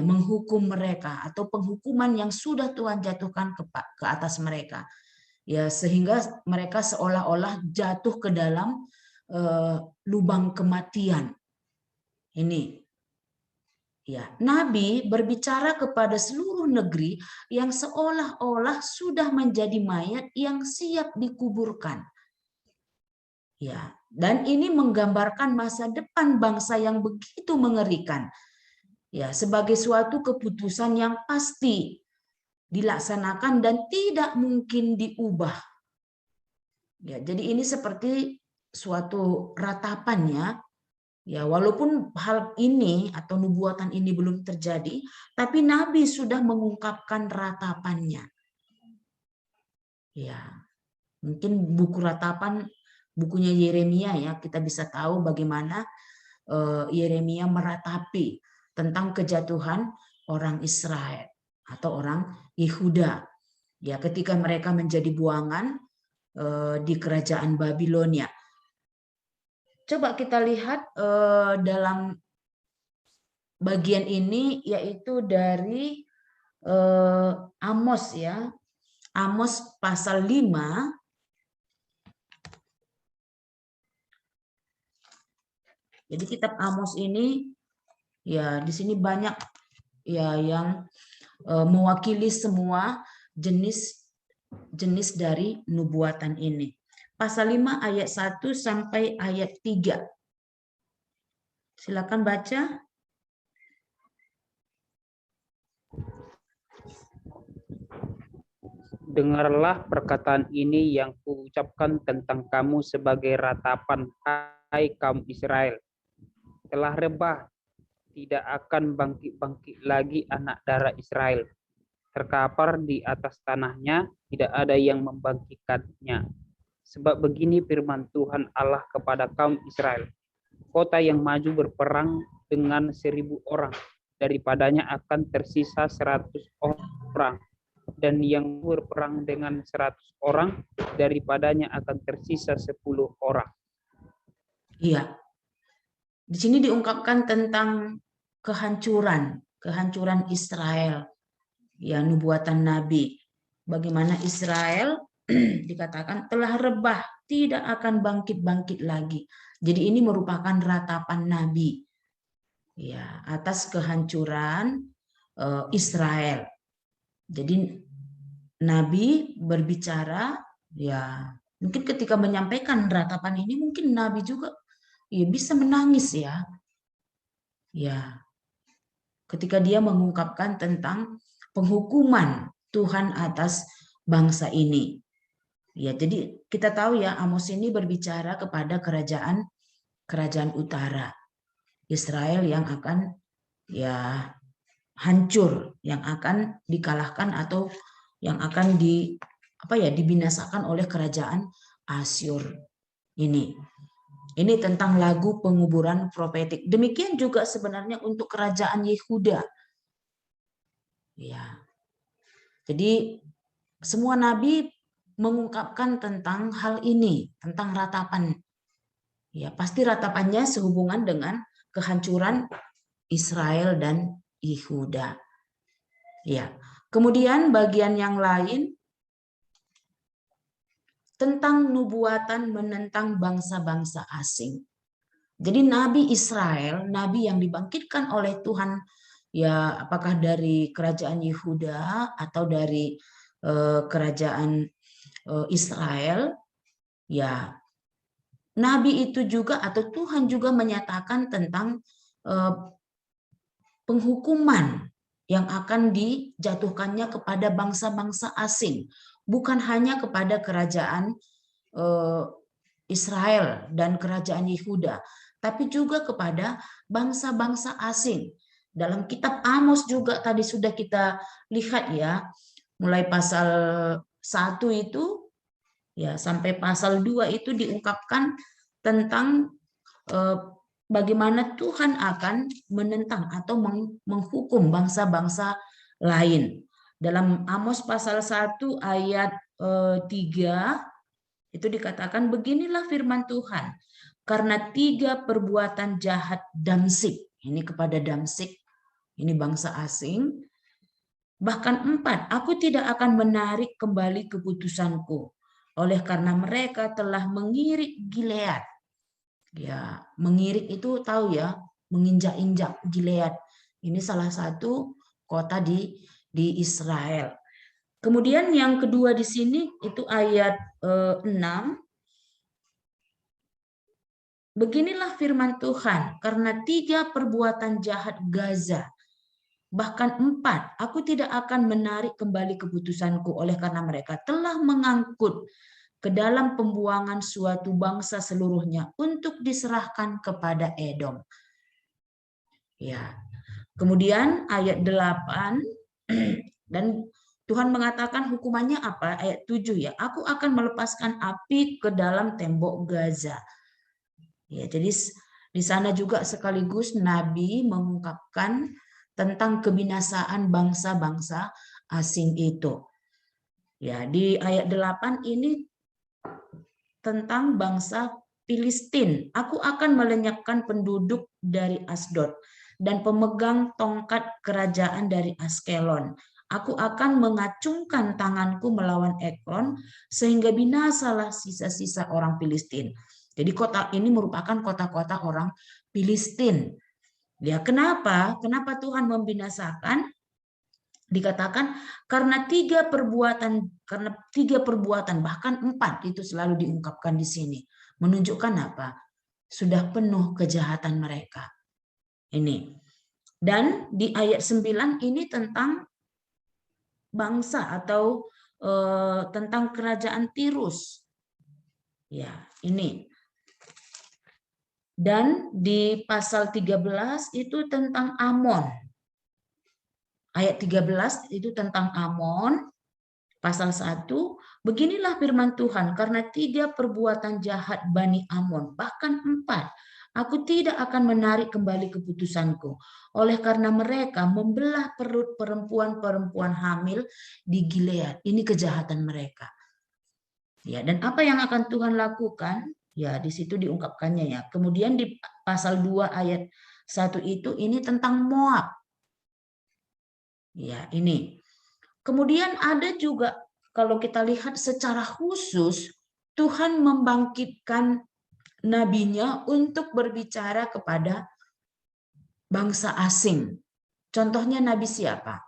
menghukum mereka atau penghukuman yang sudah Tuhan jatuhkan ke atas mereka. Ya, sehingga mereka seolah-olah jatuh ke dalam lubang kematian. Ini ya, Nabi berbicara kepada seluruh negeri yang seolah-olah sudah menjadi mayat yang siap dikuburkan. Ya, dan ini menggambarkan masa depan bangsa yang begitu mengerikan. Ya, sebagai suatu keputusan yang pasti dilaksanakan dan tidak mungkin diubah. Ya, jadi ini seperti suatu ratapannya. Ya, walaupun hal ini atau nubuatan ini belum terjadi, tapi Nabi sudah mengungkapkan ratapannya. Ya, mungkin buku ratapan, bukunya Yeremia ya, kita bisa tahu bagaimana Yeremia meratapi tentang kejatuhan orang Israel atau orang Yehuda. Ya, ketika mereka menjadi buangan di kerajaan Babilonia. Coba kita lihat dalam bagian ini, yaitu dari Amos ya. Amos pasal 5. Jadi kitab Amos ini ya di sini banyak ya yang mewakili semua jenis dari nubuatan ini. Pasal 5 ayat 1 sampai ayat 3. Silakan baca. Dengarlah perkataan ini yang kuucapkan tentang kamu sebagai ratapan, hai kaum Israel. Telah rebah, tidak akan bangkit-bangkit lagi anak darah Israel. Terkapar di atas tanahnya, tidak ada yang membangkitkannya. Sebab begini firman Tuhan Allah kepada kaum Israel. Kota yang maju berperang dengan 1.000 orang, daripadanya akan tersisa 100 orang. Dan yang berperang dengan 100 orang, daripadanya akan tersisa 10 orang. Iya. Di sini diungkapkan tentang kehancuran Israel. Ya, nubuatan Nabi. Bagaimana Israel dikatakan telah rebah, tidak akan bangkit-bangkit lagi. Jadi ini merupakan ratapan Nabi. Ya, atas kehancuran Israel. Jadi Nabi berbicara, ya mungkin ketika menyampaikan ratapan ini mungkin Nabi juga ya bisa menangis ya. Ya. Ketika dia mengungkapkan tentang penghukuman Tuhan atas bangsa ini. Ya, jadi kita tahu ya Amos ini berbicara kepada kerajaan utara. Israel yang akan ya hancur, yang akan dikalahkan atau yang akan dibinasakan oleh kerajaan Asyur ini. Ini tentang lagu penguburan profetik. Demikian juga sebenarnya untuk kerajaan Yehuda. Ya. Jadi semua nabi mengungkapkan tentang hal ini, tentang ratapan. Ya, pasti ratapannya sehubungan dengan kehancuran Israel dan Yehuda. Ya. Kemudian bagian yang lain tentang nubuatan menentang bangsa-bangsa asing. Jadi Nabi Israel, Nabi yang dibangkitkan oleh Tuhan, ya apakah dari kerajaan Yehuda atau dari kerajaan Israel, ya Nabi itu juga atau Tuhan juga menyatakan tentang penghukuman yang akan dijatuhkannya kepada bangsa-bangsa asing, bukan hanya kepada kerajaan Israel dan kerajaan Yehuda, tapi juga kepada bangsa-bangsa asing. Dalam kitab Amos juga tadi sudah kita lihat ya, mulai pasal 1 itu ya sampai pasal 2 itu diungkapkan tentang bagaimana Tuhan akan menentang atau menghukum bangsa-bangsa lain. Dalam Amos pasal 1 ayat 3 itu dikatakan, beginilah firman Tuhan, karena 3 perbuatan jahat Damsik, ini kepada Damsik, ini bangsa asing, bahkan 4, aku tidak akan menarik kembali keputusanku, oleh karena mereka telah mengirik Gilead. Ya, mengirik itu tahu ya, menginjak-injak Gilead. Ini salah satu kota di Israel. Kemudian yang kedua di sini itu ayat 6. Beginilah firman Tuhan, karena 3 perbuatan jahat Gaza, bahkan 4, aku tidak akan menarik kembali keputusanku, oleh karena mereka telah mengangkut ke dalam pembuangan suatu bangsa seluruhnya untuk diserahkan kepada Edom. Ya. Kemudian ayat 8 dan Tuhan mengatakan hukumannya apa? Ayat 7 ya. Aku akan melepaskan api ke dalam tembok Gaza. Ya, jadi di sana juga sekaligus Nabi mengungkapkan tentang kebinasaan bangsa-bangsa asing itu. Ya, di ayat 8 ini tentang bangsa Filistin. Aku akan melenyapkan penduduk dari Asdod dan pemegang tongkat kerajaan dari Askelon. Aku akan mengacungkan tanganku melawan Ekron sehingga binasalah sisa-sisa orang Filistin. Jadi kota ini merupakan kota-kota orang Filistin. Ya, kenapa? Kenapa Tuhan membinasakan? Dikatakan karena 3 perbuatan bahkan 4 itu selalu diungkapkan di sini. Menunjukkan apa? Sudah penuh kejahatan mereka. Ini. Dan di ayat 9 ini tentang bangsa atau tentang kerajaan Tirus. Ya, ini. Dan di pasal 13 itu tentang Amon. Ayat 13 itu tentang Amon. Pasal 1, beginilah firman Tuhan, karena 3 perbuatan jahat Bani Amon, bahkan 4, aku tidak akan menarik kembali keputusanku, oleh karena mereka membelah perut perempuan-perempuan hamil di Gilead. Ini kejahatan mereka. Ya, dan apa yang akan Tuhan lakukan? Ya, di situ diungkapkannya ya. Kemudian di pasal 2 ayat 1 itu ini tentang Moab. Ya, ini. Kemudian ada juga kalau kita lihat secara khusus Tuhan membangkitkan nabinya untuk berbicara kepada bangsa asing. Contohnya nabi siapa?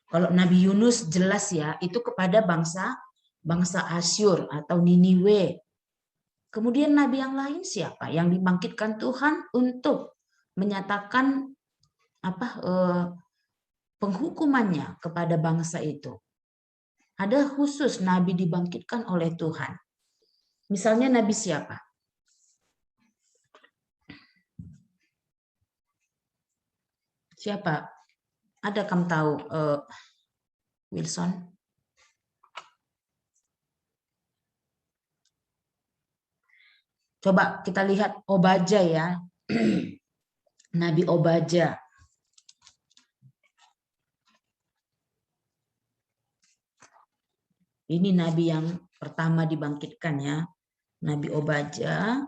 Kalau Nabi Yunus jelas ya, itu kepada bangsa Asyur atau Niniwe. Kemudian nabi yang lain siapa? Yang dibangkitkan Tuhan untuk menyatakan penghukumannya kepada bangsa itu. Ada khusus nabi dibangkitkan oleh Tuhan. Misalnya nabi siapa? Siapa? Ada kamu tahu, Wilson? Coba kita lihat Obaja ya. Nabi Obaja. Ini nabi yang pertama dibangkitkan ya. Nabi Obaja.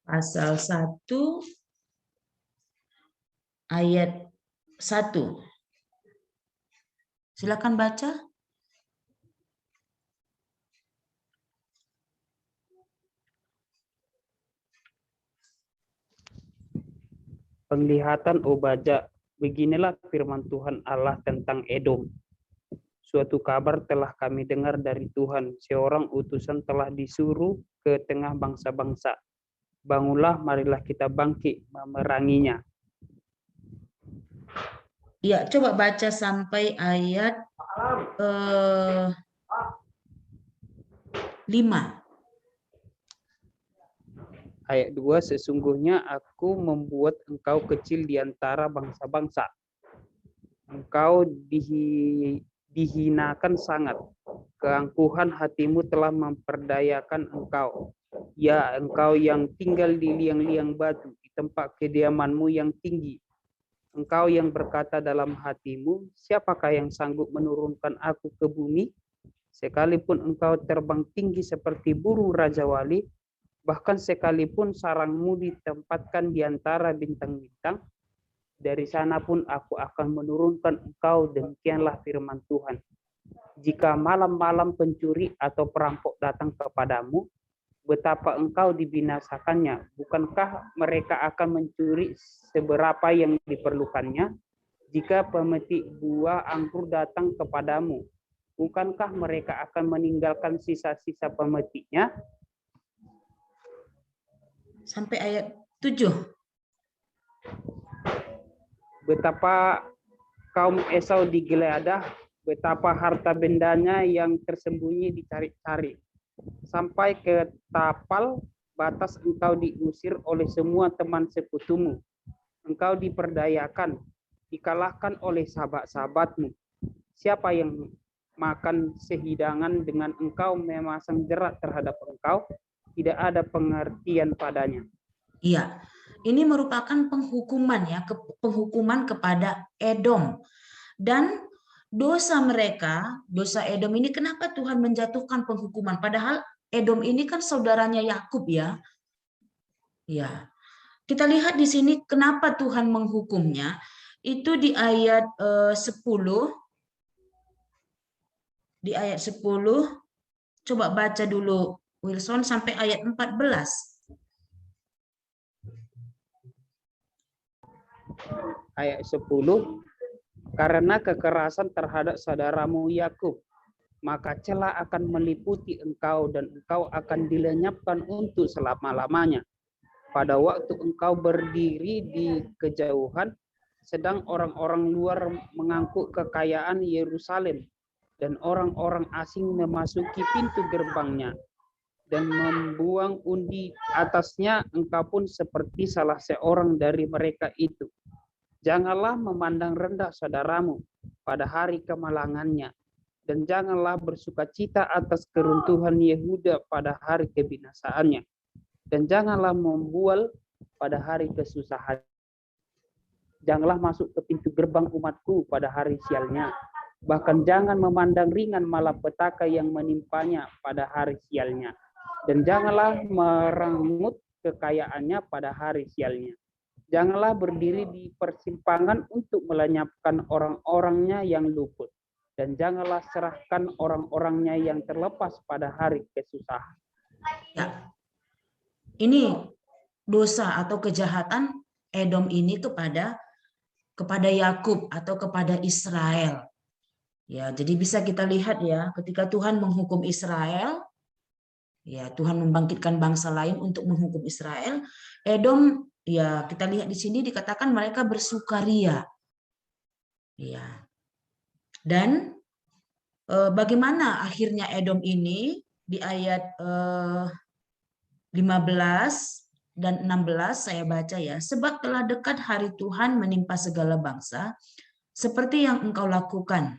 Pasal 1 ayat 1. Silakan baca. Penglihatan Obaja, beginilah firman Tuhan Allah tentang Edom. Suatu kabar telah kami dengar dari Tuhan, seorang utusan telah disuruh ke tengah bangsa-bangsa. Bangunlah, marilah kita bangkit memeranginya. Ya, coba baca sampai ayat 5. Ayat 2, sesungguhnya aku membuat engkau kecil di antara bangsa-bangsa. Engkau dihinakan sangat. Keangkuhan hatimu telah memperdayakan engkau. Ya, engkau yang tinggal di liang-liang batu, di tempat kediamanmu yang tinggi. Engkau yang berkata dalam hatimu, siapakah yang sanggup menurunkan aku ke bumi? Sekalipun engkau terbang tinggi seperti burung Raja Wali, bahkan sekalipun sarangmu ditempatkan di antara bintang-bintang, dari sana pun aku akan menurunkan engkau, demikianlah firman Tuhan. Jika malam-malam pencuri atau perampok datang kepadamu, betapa engkau dibinasakannya. Bukankah mereka akan mencuri seberapa yang diperlukannya? Jika pemetik buah anggur datang kepadamu, bukankah mereka akan meninggalkan sisa-sisa pemetiknya? Sampai ayat 7. Betapa kaum Esau digeledah, betapa harta bendanya yang tersembunyi dicari-cari. Sampai ke tapal batas engkau diusir oleh semua teman sekutumu. Engkau diperdayakan, dikalahkan oleh sahabat-sahabatmu. Siapa yang makan sehidangan dengan engkau memasang jerat terhadap engkau? Tidak ada pengertian padanya. Iya, ini merupakan penghukuman ya, penghukuman kepada Edom. Dan dosa mereka, dosa Edom ini kenapa Tuhan menjatuhkan penghukuman? Padahal Edom ini kan saudaranya Yakub ya. Ya. Kita lihat di sini kenapa Tuhan menghukumnya. Itu di ayat 10. Di ayat 10, coba baca dulu Wilson sampai ayat 14. Ayat 10, karena kekerasan terhadap saudaramu Yakub, maka celah akan meliputi engkau dan engkau akan dilenyapkan untuk selama-lamanya. Pada waktu engkau berdiri di kejauhan, sedang orang-orang luar mengangkut kekayaan Yerusalem, dan orang-orang asing memasuki pintu gerbangnya dan membuang undi atasnya, engkau pun seperti salah seorang dari mereka itu. Janganlah memandang rendah saudaramu pada hari kemalangannya, dan janganlah bersukacita atas keruntuhan Yehuda pada hari kebinasaannya, dan janganlah membual pada hari kesusahan. Janganlah masuk ke pintu gerbang umatku pada hari sialnya. Bahkan jangan memandang ringan malapetaka yang menimpanya pada hari sialnya. Dan janganlah merenggut kekayaannya pada hari sialnya. Janganlah berdiri di persimpangan untuk melenyapkan orang-orangnya yang luput. Dan janganlah serahkan orang-orangnya yang terlepas pada hari kesusahan. Ya. Ini dosa atau kejahatan Edom ini kepada Yakub atau kepada Israel. Ya, jadi bisa kita lihat ya, ketika Tuhan menghukum Israel, ya Tuhan membangkitkan bangsa lain untuk menghukum Israel. Edom, ya kita lihat di sini dikatakan mereka bersukaria. Ya. Dan bagaimana akhirnya Edom ini di ayat 15 dan 16 saya baca ya, sebab telah dekat hari Tuhan menimpa segala bangsa, seperti yang engkau lakukan.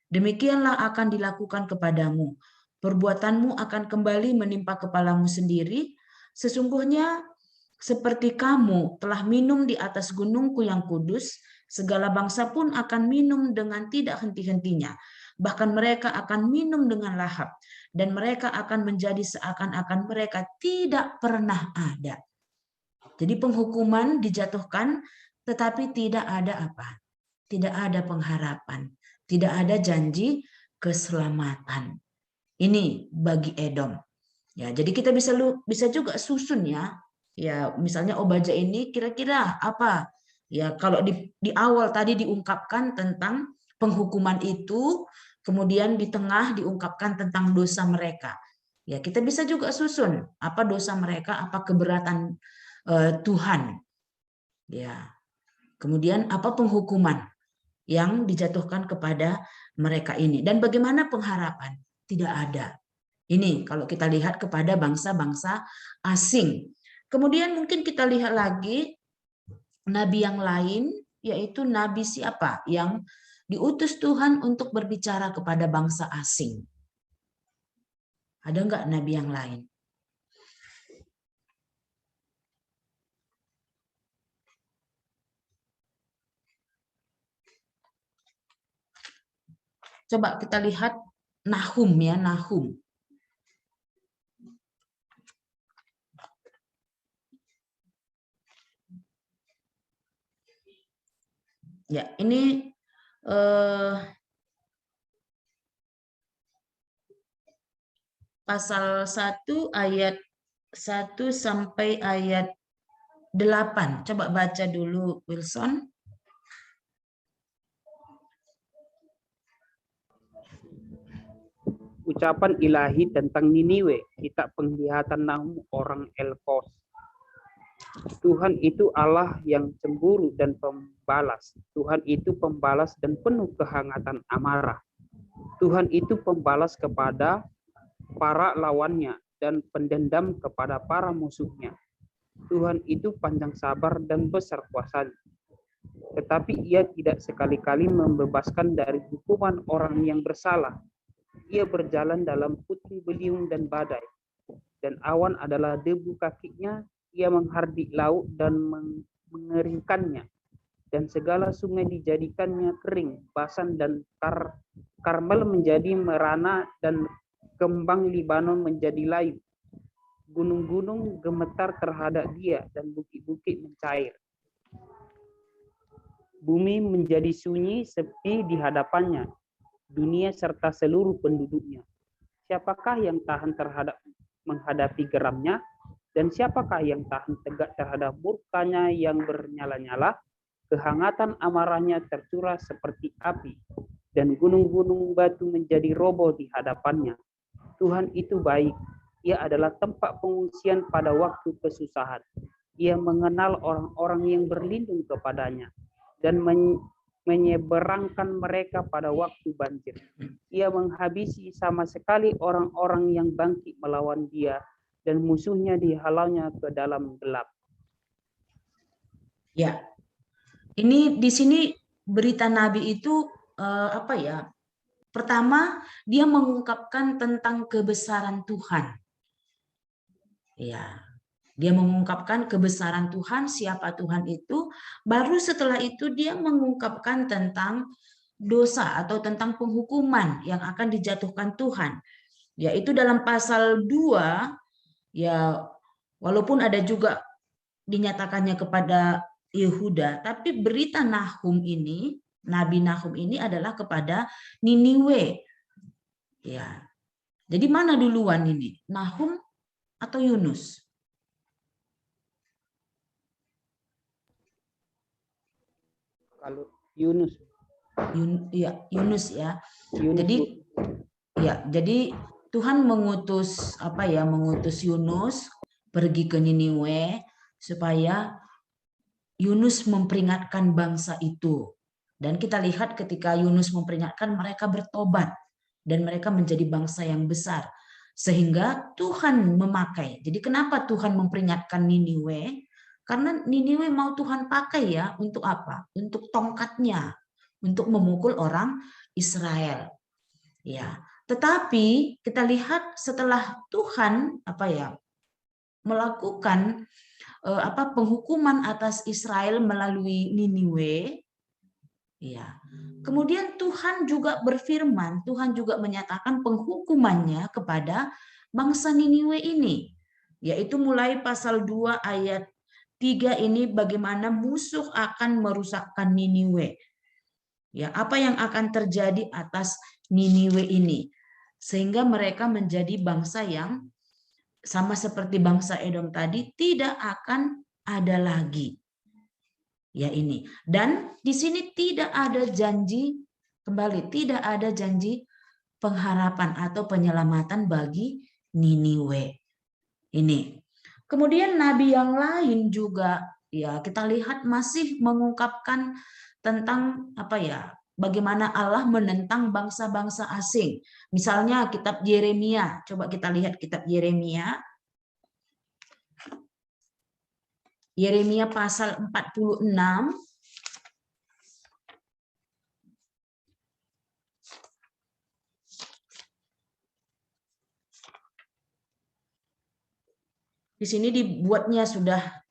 Demikianlah akan dilakukan kepadamu. Perbuatanmu akan kembali menimpa kepalamu sendiri. Sesungguhnya seperti kamu telah minum di atas gunungku yang kudus, segala bangsa pun akan minum dengan tidak henti-hentinya. Bahkan mereka akan minum dengan lahap, dan mereka akan menjadi seakan-akan mereka tidak pernah ada. Jadi penghukuman dijatuhkan, tetapi tidak ada apa? Tidak ada pengharapan. Tidak ada janji keselamatan. Ini bagi Edom. Ya, jadi kita bisa juga susun ya. Ya, misalnya Obaja ini kira-kira apa? Ya, kalau di awal tadi diungkapkan tentang penghukuman itu, kemudian di tengah diungkapkan tentang dosa mereka. Ya, kita bisa juga susun apa dosa mereka, apa keberatan Tuhan. Ya. Kemudian apa penghukuman yang dijatuhkan kepada mereka ini. Dan bagaimana pengharapan? Tidak ada. Ini kalau kita lihat kepada bangsa-bangsa asing. Kemudian mungkin kita lihat lagi nabi yang lain, yaitu nabi siapa yang diutus Tuhan untuk berbicara kepada bangsa asing. Ada nggak nabi yang lain? Coba kita lihat Nahum ya, Nahum. Ya, ini pasal 1 ayat 1 sampai ayat 8. Coba baca dulu, Wilson. Ucapan ilahi tentang Niniwe, kitab penglihatan Nahum orang Elkos. Tuhan itu Allah yang cemburu dan pembalas. Tuhan itu pembalas dan penuh kehangatan amarah. Tuhan itu pembalas kepada para lawannya dan pendendam kepada para musuhnya. Tuhan itu panjang sabar dan besar kuasanya. Tetapi ia tidak sekali-kali membebaskan dari hukuman orang yang bersalah. Ia berjalan dalam puting beliung dan badai, dan awan adalah debu kakinya. Ia menghardik laut dan mengeringkannya, dan segala sungai dijadikannya kering, basan dan Karmel menjadi merana, dan kembang Libanon menjadi layu. Gunung-gunung gemetar terhadap dia, dan bukit-bukit mencair. Bumi menjadi sunyi sepi di hadapannya, dunia serta seluruh penduduknya. Siapakah yang tahan terhadap menghadapi geramnya? Dan siapakah yang tahan tegak terhadap murkanya yang bernyala-nyala? Kehangatan amarahnya tercurah seperti api, dan gunung-gunung batu menjadi roboh di hadapannya. Tuhan itu baik, ia adalah tempat pengungsian pada waktu kesusahan. Ia mengenal orang-orang yang berlindung kepadanya, dan menyeberangkan mereka pada waktu banjir. Ia menghabisi sama sekali orang-orang yang bangkit melawan dia, dan musuhnya dihalaunya ke dalam gelap. Ya, ini di sini berita Nabi itu apa ya? Pertama, dia mengungkapkan tentang kebesaran Tuhan. Ya, dia mengungkapkan kebesaran Tuhan, siapa Tuhan itu. Baru setelah itu dia mengungkapkan tentang dosa atau tentang penghukuman yang akan dijatuhkan Tuhan. Yaitu dalam pasal 2, ya walaupun ada juga dinyatakannya kepada Yehuda, tapi berita Nahum ini, Nabi Nahum ini adalah kepada Niniwe. Ya. Jadi mana duluan ini? Nahum atau Yunus? Kalau Yunus. Ya, Yunus ya. Yunus. Jadi Tuhan mengutus mengutus Yunus pergi ke Niniwe supaya Yunus memperingatkan bangsa itu. Dan kita lihat ketika Yunus memperingatkan, mereka bertobat dan mereka menjadi bangsa yang besar. Sehingga Tuhan memakai. Jadi kenapa Tuhan memperingatkan Niniwe? Karena Niniwe mau Tuhan pakai ya untuk apa? Untuk tongkatnya, untuk memukul orang Israel. Ya, tetapi kita lihat setelah Tuhan melakukan penghukuman atas Israel melalui Niniwe, ya. Kemudian Tuhan juga berfirman, Tuhan juga menyatakan penghukumannya kepada bangsa Niniwe ini, yaitu mulai pasal 2 ayat 3 ini bagaimana musuh akan merusakkan Niniwe. Ya, apa yang akan terjadi atas Niniwe ini sehingga mereka menjadi bangsa yang sama seperti bangsa Edom tadi tidak akan ada lagi. Ya ini. Dan di sini tidak ada janji kembali, tidak ada janji pengharapan atau penyelamatan bagi Niniwe. Ini. Kemudian nabi yang lain juga ya kita lihat masih mengungkapkan tentang bagaimana Allah menentang bangsa-bangsa asing. Misalnya kitab Yeremia, coba kita lihat kitab Yeremia. Yeremia pasal 46. Di sini dibuatnya sudah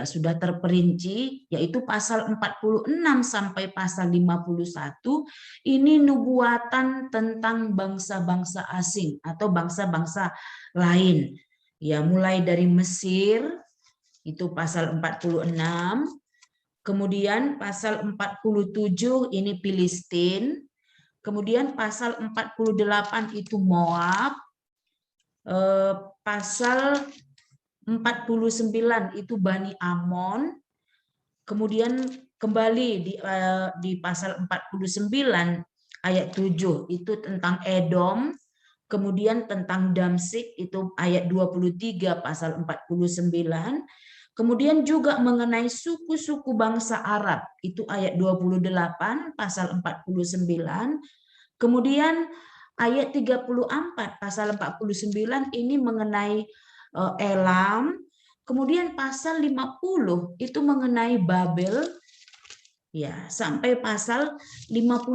sudah terperinci, yaitu pasal 46 sampai pasal 51 ini nubuatan tentang bangsa-bangsa asing atau bangsa-bangsa lain. Ya, mulai dari Mesir itu pasal 46, kemudian pasal 47 ini Filistin, kemudian pasal 48 itu Moab, pasal 49 itu Bani Amon, kemudian kembali di pasal 49 ayat 7 itu tentang Edom, kemudian tentang Damsik itu ayat 23 pasal 49, kemudian juga mengenai suku-suku bangsa Arab itu ayat 28 pasal 49, kemudian ayat 34 pasal 49 ini mengenai Elam, kemudian pasal 50 itu mengenai Babel, ya, sampai pasal 51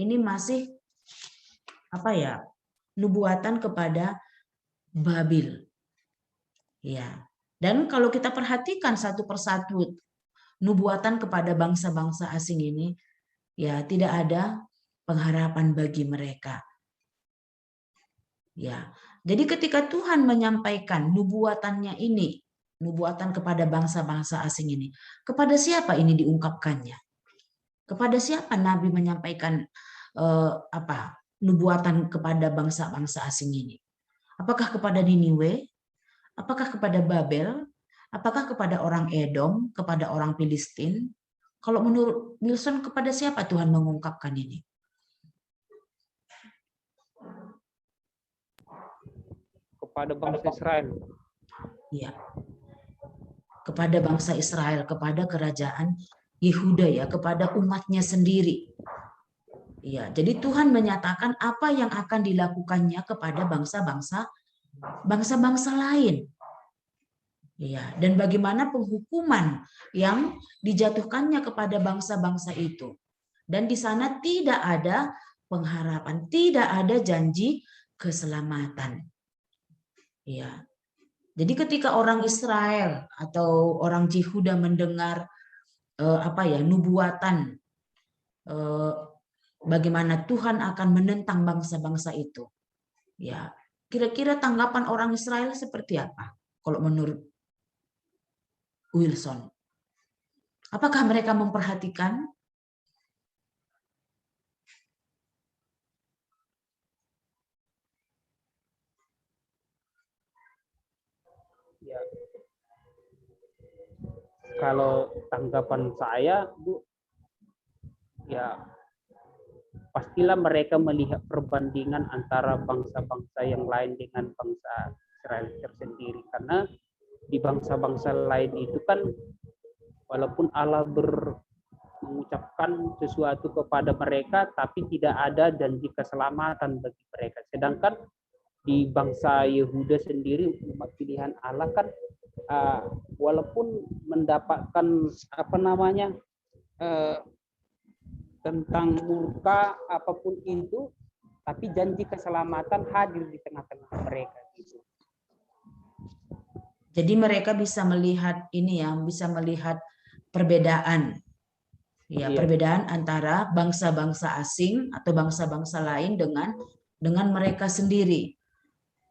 ini masih nubuatan kepada Babil. Ya. Dan kalau kita perhatikan satu persatu nubuatan kepada bangsa-bangsa asing ini, ya tidak ada pengharapan bagi mereka. Ya. Jadi ketika Tuhan menyampaikan nubuatannya ini, nubuatan kepada bangsa-bangsa asing ini, kepada siapa ini diungkapkannya? Kepada siapa Nabi menyampaikan nubuatan kepada bangsa-bangsa asing ini? Apakah kepada Niniwe? Apakah kepada Babel? Apakah kepada orang Edom? Kepada orang Filistin? Kalau menurut Wilson, kepada siapa Tuhan mengungkapkan ini? Kepada bangsa Israel. Ya. Kepada bangsa Israel, kepada kerajaan Yehuda, ya, kepada umatnya sendiri. Ya, jadi Tuhan menyatakan apa yang akan dilakukannya kepada bangsa-bangsa lain. Ya, dan bagaimana penghukuman yang dijatuhkannya kepada bangsa-bangsa itu. Dan di sana tidak ada pengharapan, tidak ada janji keselamatan. Ya. Jadi ketika orang Israel atau orang Yehuda mendengar nubuatan bagaimana Tuhan akan menentang bangsa-bangsa itu, ya, kira-kira tanggapan orang Israel seperti apa? Kalau menurut Wilson, apakah mereka memperhatikan? Ya. Kalau tanggapan saya, Bu, ya pastilah mereka melihat perbandingan antara bangsa-bangsa yang lain dengan bangsa Israel tersendiri. Karena di bangsa-bangsa lain itu kan walaupun Allah mengucapkan sesuatu kepada mereka, tapi tidak ada janji keselamatan bagi mereka. Sedangkan di bangsa Yehuda sendiri, umat pilihan Allah kan walaupun mendapatkan tentang murka apapun itu, tapi janji keselamatan hadir di tengah-tengah mereka. Gitu. Jadi mereka bisa melihat ini, yang bisa melihat perbedaan, ya, iya, perbedaan antara bangsa-bangsa asing atau bangsa-bangsa lain dengan mereka sendiri.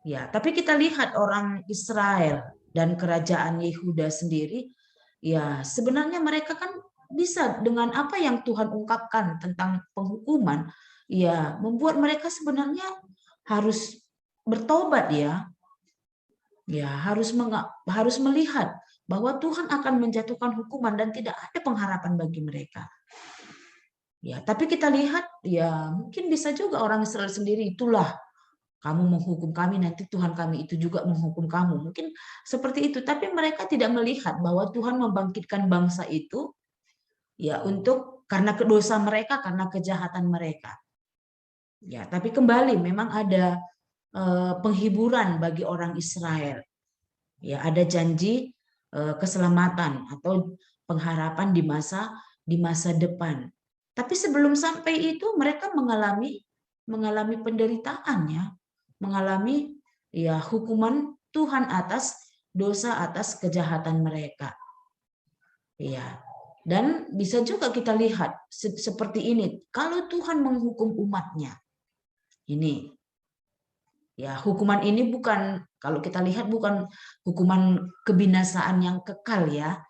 Ya, tapi kita lihat orang Israel dan kerajaan Yehuda sendiri, ya sebenarnya mereka kan bisa dengan apa yang Tuhan ungkapkan tentang penghukuman, ya membuat mereka sebenarnya harus bertobat, ya. Ya, harus melihat bahwa Tuhan akan menjatuhkan hukuman dan tidak ada pengharapan bagi mereka. Ya, tapi kita lihat, ya mungkin bisa juga orang Israel sendiri, itulah kamu menghukum kami, nanti Tuhan kami itu juga menghukum kamu. Mungkin seperti itu, tapi mereka tidak melihat bahwa Tuhan membangkitkan bangsa itu ya untuk karena dosa mereka, karena kejahatan mereka. Ya, tapi kembali memang ada penghiburan bagi orang Israel. Ya, ada janji keselamatan atau pengharapan di masa depan. Tapi sebelum sampai itu mereka mengalami penderitaan, ya, mengalami ya hukuman Tuhan atas dosa, atas kejahatan mereka. Ya. Dan bisa juga kita lihat seperti ini, kalau Tuhan menghukum umatnya, ini ya hukuman ini bukan, kalau kita lihat bukan hukuman kebinasaan yang kekal, ya.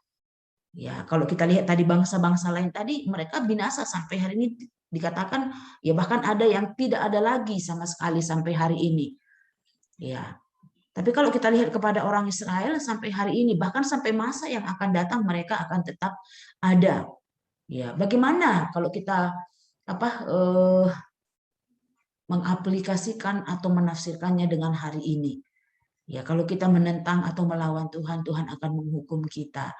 Ya, kalau kita lihat tadi bangsa-bangsa lain tadi mereka binasa sampai hari ini, dikatakan ya bahkan ada yang tidak ada lagi sama sekali sampai hari ini. Ya. Tapi kalau kita lihat kepada orang Israel sampai hari ini, bahkan sampai masa yang akan datang mereka akan tetap ada. Ya, bagaimana kalau kita mengaplikasikan atau menafsirkannya dengan hari ini? Ya, kalau kita menentang atau melawan Tuhan, Tuhan akan menghukum kita.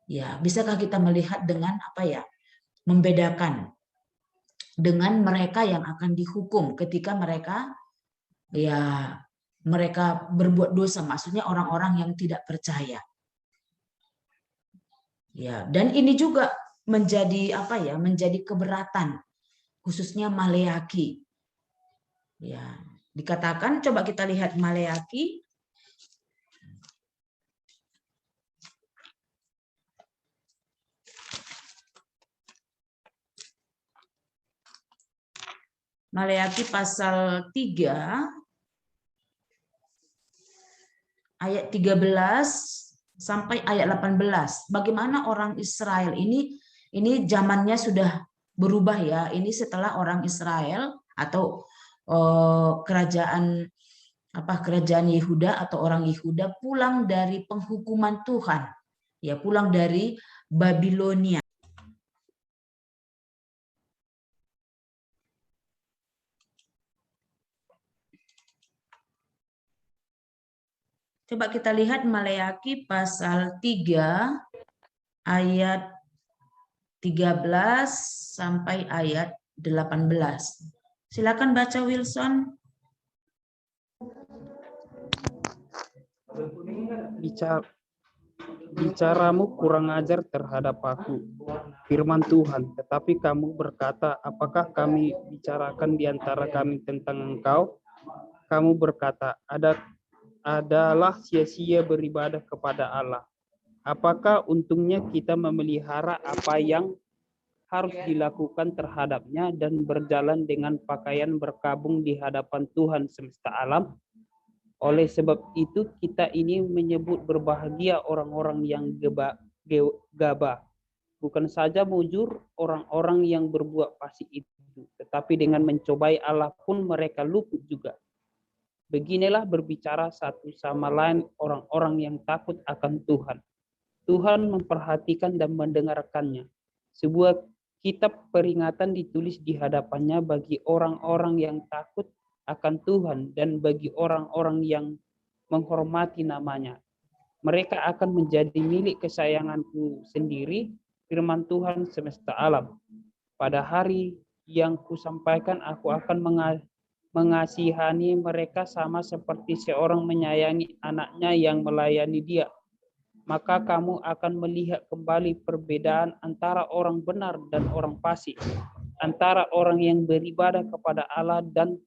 Ya, bisakah kita melihat dengan membedakan dengan mereka yang akan dihukum ketika mereka berbuat dosa, maksudnya orang-orang yang tidak percaya. Ya, dan ini juga menjadi menjadi keberatan khususnya Maleaki. Ya, dikatakan, coba kita lihat Maleaki pasal 3 ayat 13 sampai ayat 18. Bagaimana orang Israel ini zamannya sudah berubah, ya. Ini setelah orang Israel atau kerajaan Yehuda atau orang Yehuda pulang dari penghukuman Tuhan. Ya, pulang dari Babilonia. Coba kita lihat Maleaki pasal 3 ayat 13 sampai ayat 18. Silakan baca, Wilson. Bicaramu kurang ajar terhadap aku, firman Tuhan. Tetapi kamu berkata, apakah kami bicarakan di antara kami tentang engkau? Kamu berkata, adalah sia-sia beribadah kepada Allah. Apakah untungnya kita memelihara apa yang harus dilakukan terhadapnya dan berjalan dengan pakaian berkabung di hadapan Tuhan semesta alam? Oleh sebab itu kita ini menyebut berbahagia orang-orang yang gabah. Bukan saja mujur orang-orang yang berbuat fasik itu, tetapi dengan mencobai Allah pun mereka luput juga. Beginilah berbicara satu sama lain orang-orang yang takut akan Tuhan. Tuhan memperhatikan dan mendengarkannya. Sebuah kitab peringatan ditulis di hadapannya bagi orang-orang yang takut akan Tuhan dan bagi orang-orang yang menghormati namanya. Mereka akan menjadi milik kesayanganku sendiri, firman Tuhan semesta alam. Pada hari yang kusampaikan aku akan mengasihani mereka sama seperti seorang menyayangi anaknya yang melayani dia. Maka kamu akan melihat kembali perbedaan antara orang benar dan orang fasik, antara orang yang beribadah kepada Allah dan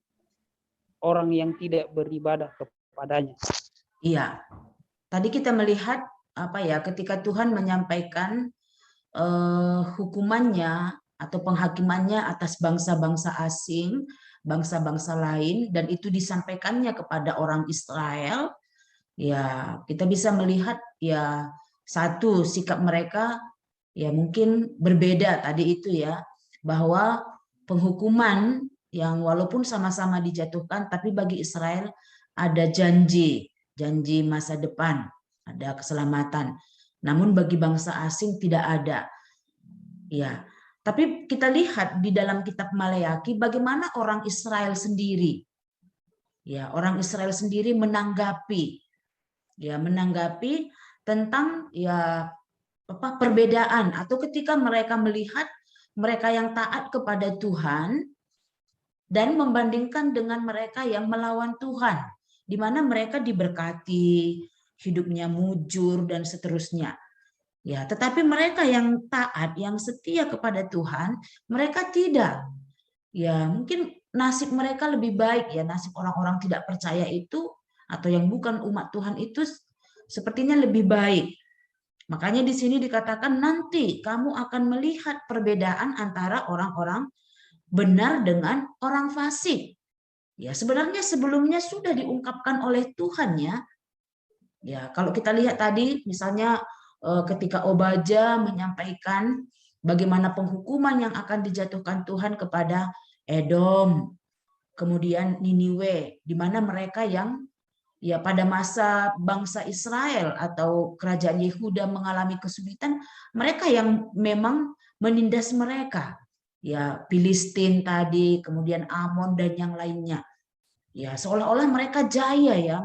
orang yang tidak beribadah kepadanya. Iya, tadi kita melihat ketika Tuhan menyampaikan hukumannya atau penghakimannya atas bangsa-bangsa asing, bangsa-bangsa lain, dan itu disampaikannya kepada orang Israel. Ya, kita bisa melihat ya satu sikap mereka ya mungkin berbeda tadi itu, ya, bahwa penghukuman yang walaupun sama-sama dijatuhkan, tapi bagi Israel ada janji masa depan, ada keselamatan. Namun bagi bangsa asing tidak ada. Ya, tapi kita lihat di dalam kitab Maleaki bagaimana orang Israel sendiri, ya, orang Israel sendiri menanggapi tentang ya perbedaan, atau ketika mereka melihat mereka yang taat kepada Tuhan dan membandingkan dengan mereka yang melawan Tuhan, di mana mereka diberkati, hidupnya mujur dan seterusnya. Ya, tetapi mereka yang taat, yang setia kepada Tuhan, mereka tidak. Ya, mungkin nasib mereka lebih baik ya, nasib orang-orang tidak percaya itu atau yang bukan umat Tuhan itu sepertinya lebih baik. Makanya di sini dikatakan nanti kamu akan melihat perbedaan antara orang-orang benar dengan orang fasik. Ya, sebenarnya sebelumnya sudah diungkapkan oleh Tuhan ya. Ya, kalau kita lihat tadi misalnya ketika Obaja menyampaikan bagaimana penghukuman yang akan dijatuhkan Tuhan kepada Edom, kemudian Niniwe, di mana mereka yang ya pada masa bangsa Israel atau kerajaan Yehuda mengalami kesulitan, mereka yang memang menindas mereka. Ya, Filistin tadi, kemudian Amon dan yang lainnya. Ya, seolah-olah mereka jaya ya,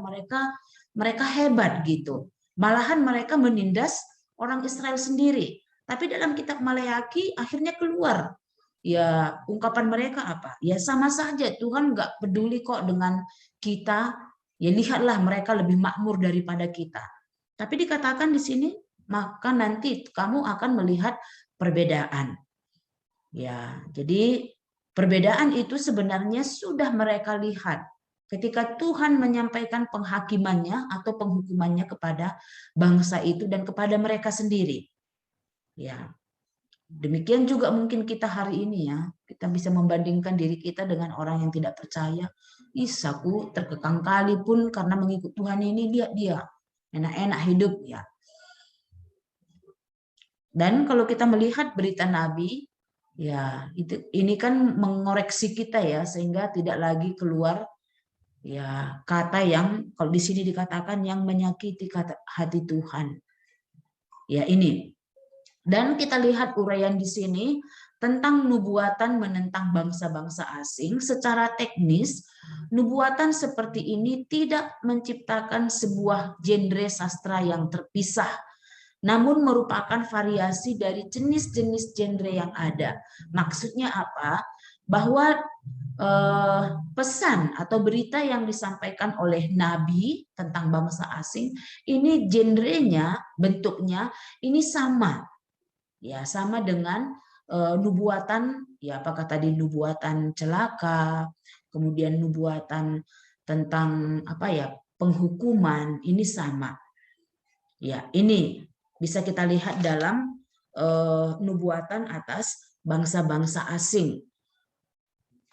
mereka hebat gitu. Malahan mereka menindas orang Israel sendiri. Tapi dalam kitab Maleaki akhirnya keluar ya ungkapan mereka apa? Ya sama saja, Tuhan nggak peduli kok dengan kita. Ya lihatlah mereka lebih makmur daripada kita. Tapi dikatakan di sini, maka nanti kamu akan melihat perbedaan. Ya, jadi perbedaan itu sebenarnya sudah mereka lihat ketika Tuhan menyampaikan penghakimannya atau penghukumannya kepada bangsa itu dan kepada mereka sendiri. Ya, demikian juga mungkin kita hari ini ya, kita bisa membandingkan diri kita dengan orang yang tidak percaya. Aku terkekang kali pun karena mengikut Tuhan ini, lihat dia enak-enak hidup ya. Dan kalau kita melihat berita Nabi, ya ini kan mengoreksi kita ya sehingga tidak lagi keluar ya kata yang kalau di sini dikatakan yang menyakiti hati Tuhan. Ya ini. Dan kita lihat uraian di sini tentang nubuatan menentang bangsa-bangsa asing. Secara teknis, nubuatan seperti ini tidak menciptakan sebuah genre sastra yang terpisah, namun merupakan variasi dari jenis-jenis genre yang ada. Maksudnya apa? Bahwa pesan atau berita yang disampaikan oleh Nabi tentang bangsa asing, ini genrenya, bentuknya, ini sama. Ya, sama dengan nubuatan, ya apakah tadi nubuatan celaka, kemudian nubuatan tentang apa ya, penghukuman, ini sama. Ya, ini bisa kita lihat dalam nubuatan atas bangsa-bangsa asing.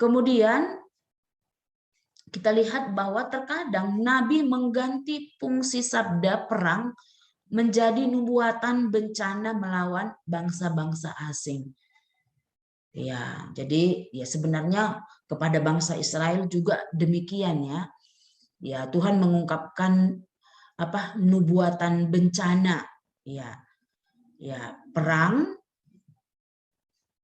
Kemudian kita lihat bahwa terkadang Nabi mengganti fungsi sabda perang menjadi nubuatan bencana melawan bangsa-bangsa asing. Ya, jadi ya sebenarnya kepada bangsa Israel juga demikian ya. Ya, Tuhan mengungkapkan apa nubuatan bencana ya. Ya, perang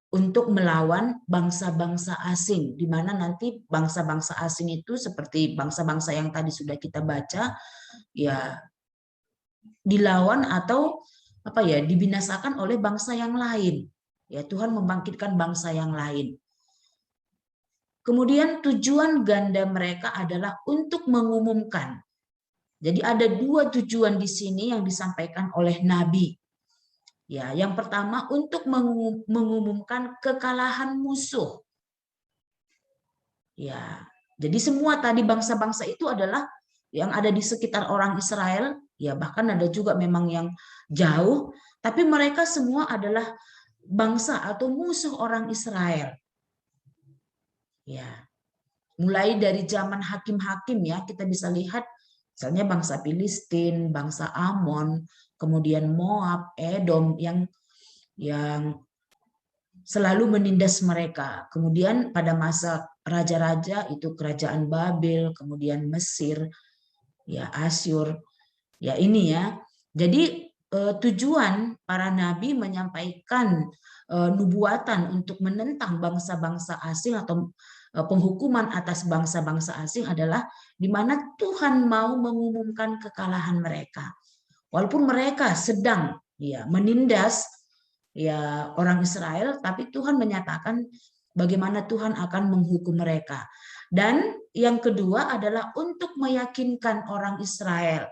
untuk melawan bangsa-bangsa asing, di mana nanti bangsa-bangsa asing itu seperti bangsa-bangsa yang tadi sudah kita baca, ya dilawan atau apa ya dibinasakan oleh bangsa yang lain. Ya Tuhan membangkitkan bangsa yang lain. Kemudian tujuan ganda mereka adalah untuk mengumumkan. Jadi ada dua tujuan di sini yang disampaikan oleh Nabi. Ya, yang pertama untuk mengumumkan kekalahan musuh. Ya, jadi semua tadi bangsa-bangsa itu adalah yang ada di sekitar orang Israel, ya bahkan ada juga memang yang jauh, tapi mereka semua adalah bangsa atau musuh orang Israel. Ya, mulai dari zaman hakim-hakim ya kita bisa lihat, misalnya bangsa Filistin, bangsa Amon, kemudian Moab, Edom yang selalu menindas mereka. Kemudian pada masa raja-raja itu kerajaan Babel, kemudian Mesir, ya Asyur. Ya ini ya. Jadi tujuan para nabi menyampaikan nubuatan untuk menentang bangsa-bangsa asing atau penghukuman atas bangsa-bangsa asing adalah di mana Tuhan mau mengumumkan kekalahan mereka. Walaupun mereka sedang ya menindas ya orang Israel, tapi Tuhan menyatakan bagaimana Tuhan akan menghukum mereka. Dan yang kedua adalah untuk meyakinkan orang Israel,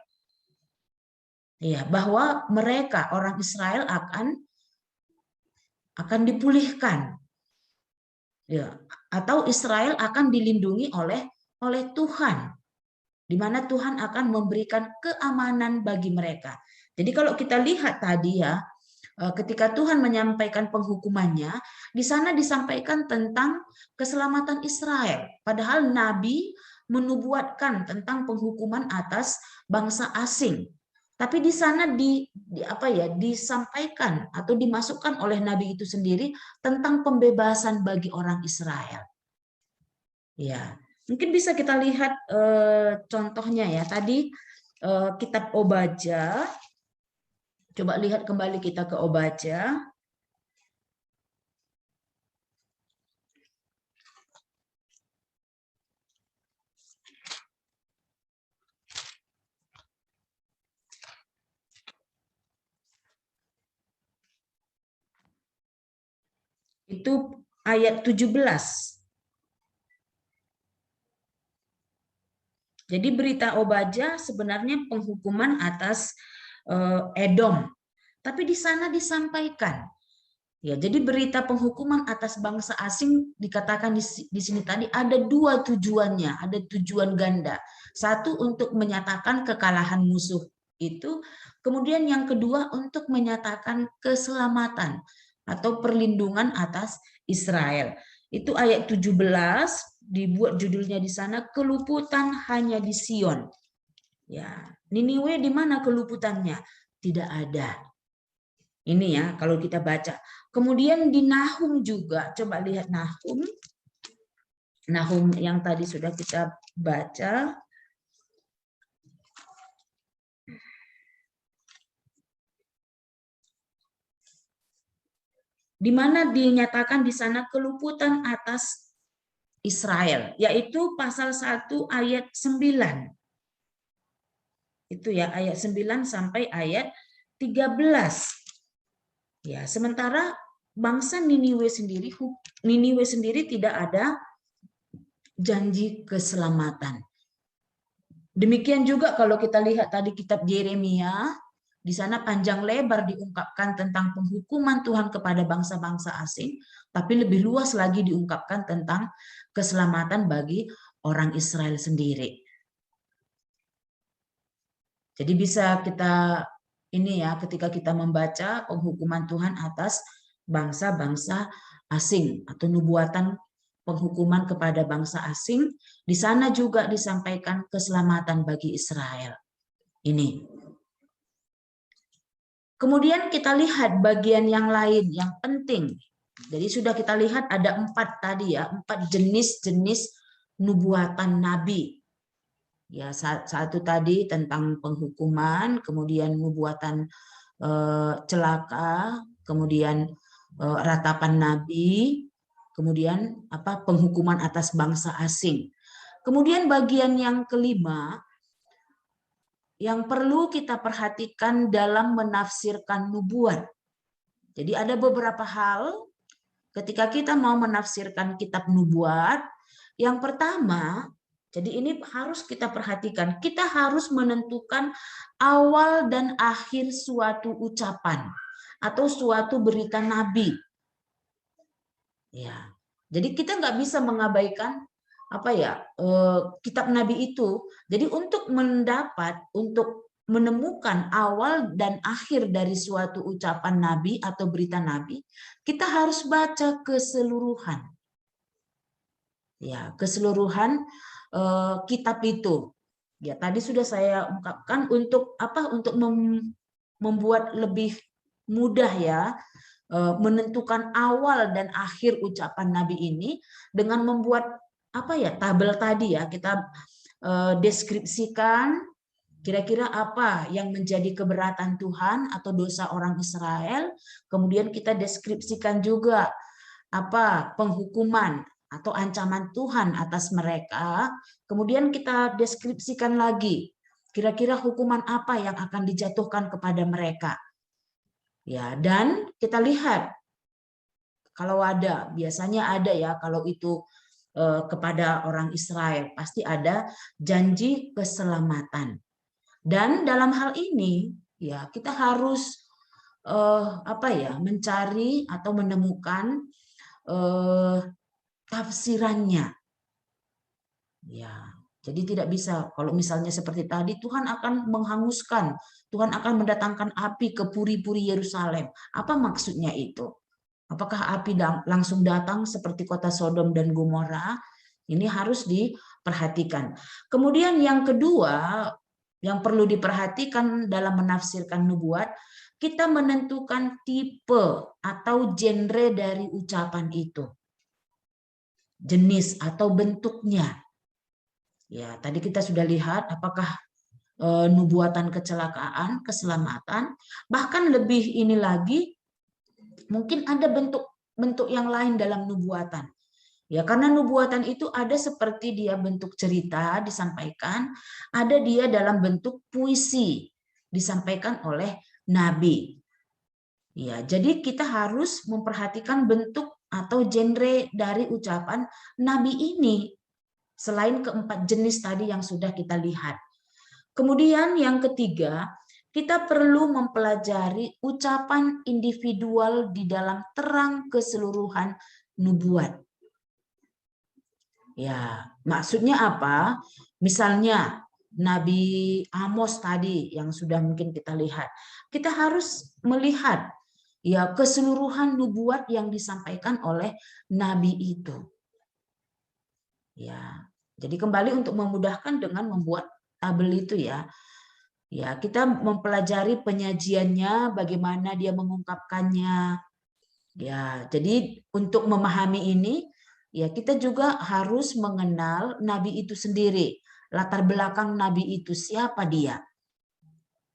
ya, bahwa mereka orang Israel akan dipulihkan, ya, atau Israel akan dilindungi oleh Tuhan, di mana Tuhan akan memberikan keamanan bagi mereka. Jadi kalau kita lihat tadi ya, ketika Tuhan menyampaikan penghukumannya, di sana disampaikan tentang keselamatan Israel. Padahal Nabi menubuatkan tentang penghukuman atas bangsa asing. Tapi di sana disampaikan atau dimasukkan oleh Nabi itu sendiri tentang pembebasan bagi orang Israel. Ya, mungkin bisa kita lihat contohnya ya. Tadi kitab Obadja. Coba lihat kembali kita ke Obadja. Itu ayat 17. Jadi berita Obadja sebenarnya penghukuman atas Edom. Tapi di sana disampaikan, ya, jadi berita penghukuman atas bangsa asing dikatakan di sini tadi ada dua tujuannya, ada tujuan ganda. Satu untuk menyatakan kekalahan musuh itu, kemudian yang kedua untuk menyatakan keselamatan atau perlindungan atas Israel. Itu ayat 17 dibuat judulnya di sana keluputan hanya di Sion. Ya, Niniwe di mana keluputannya? Tidak ada. Ini ya kalau kita baca. Kemudian di Nahum juga, coba lihat Nahum. Nahum yang tadi sudah kita baca. Di mana dinyatakan di sana keluputan atas Israel, yaitu pasal 1 ayat 9. Itu ya ayat 9 sampai ayat 13. Ya, sementara bangsa Niniwe sendiri tidak ada janji keselamatan. Demikian juga kalau kita lihat tadi kitab Yeremia, di sana panjang lebar diungkapkan tentang penghukuman Tuhan kepada bangsa-bangsa asing, tapi lebih luas lagi diungkapkan tentang keselamatan bagi orang Israel sendiri. Jadi bisa kita ini ya, ketika kita membaca penghukuman Tuhan atas bangsa-bangsa asing atau nubuatan penghukuman kepada bangsa asing, di sana juga disampaikan keselamatan bagi Israel. Ini. Kemudian kita lihat bagian yang lain yang penting. Jadi sudah kita lihat ada 4 tadi ya, 4 jenis-jenis nubuatan Nabi. Ya, satu tadi tentang penghukuman, kemudian nubuatan celaka, kemudian ratapan nabi, kemudian penghukuman atas bangsa asing. Kemudian bagian yang kelima yang perlu kita perhatikan dalam menafsirkan nubuat. Jadi ada beberapa hal ketika kita mau menafsirkan kitab nubuat. Yang pertama, jadi ini harus kita perhatikan. Kita harus menentukan awal dan akhir suatu ucapan atau suatu berita nabi. Ya, jadi kita nggak bisa mengabaikan kitab nabi itu. Jadi untuk menemukan awal dan akhir dari suatu ucapan nabi atau berita nabi, kita harus baca keseluruhan. Ya, keseluruhan kitab itu. Ya, tadi sudah saya ungkapkan untuk membuat lebih mudah ya menentukan awal dan akhir ucapan nabi ini dengan membuat tabel tadi ya, kita deskripsikan kira-kira apa yang menjadi keberatan Tuhan atau dosa orang Israel, kemudian kita deskripsikan juga apa penghukuman atau ancaman Tuhan atas mereka, kemudian kita deskripsikan lagi kira-kira hukuman apa yang akan dijatuhkan kepada mereka. Ya, dan kita lihat kalau ada, biasanya ada ya kalau itu kepada orang Israel pasti ada janji keselamatan. Dan dalam hal ini ya kita harus mencari atau menemukan tafsirannya. Ya, jadi tidak bisa kalau misalnya seperti tadi Tuhan akan menghanguskan, Tuhan akan mendatangkan api ke puri-puri Yerusalem. Apa maksudnya itu? Apakah api langsung datang seperti kota Sodom dan Gomora? Ini harus diperhatikan. Kemudian yang kedua, yang perlu diperhatikan dalam menafsirkan nubuat, kita menentukan tipe atau genre dari ucapan itu. Jenis atau bentuknya. Ya, tadi kita sudah lihat apakah nubuatan kecelakaan, keselamatan, bahkan lebih ini lagi, mungkin ada bentuk-bentuk yang lain dalam nubuatan. Ya, karena nubuatan itu ada seperti dia bentuk cerita disampaikan, ada dia dalam bentuk puisi disampaikan oleh nabi. Ya, jadi kita harus memperhatikan bentuk atau genre dari ucapan nabi ini selain keempat jenis tadi yang sudah kita lihat. Kemudian yang ketiga, kita perlu mempelajari ucapan individual di dalam terang keseluruhan nubuat. Ya, maksudnya apa? Misalnya Nabi Amos tadi yang sudah mungkin kita lihat. Kita harus melihat ya keseluruhan nubuat yang disampaikan oleh nabi itu. Ya. Jadi kembali untuk memudahkan dengan membuat tabel itu ya. Ya, kita mempelajari penyajiannya, bagaimana dia mengungkapkannya. Ya, jadi untuk memahami ini, ya kita juga harus mengenal nabi itu sendiri, latar belakang nabi itu siapa dia.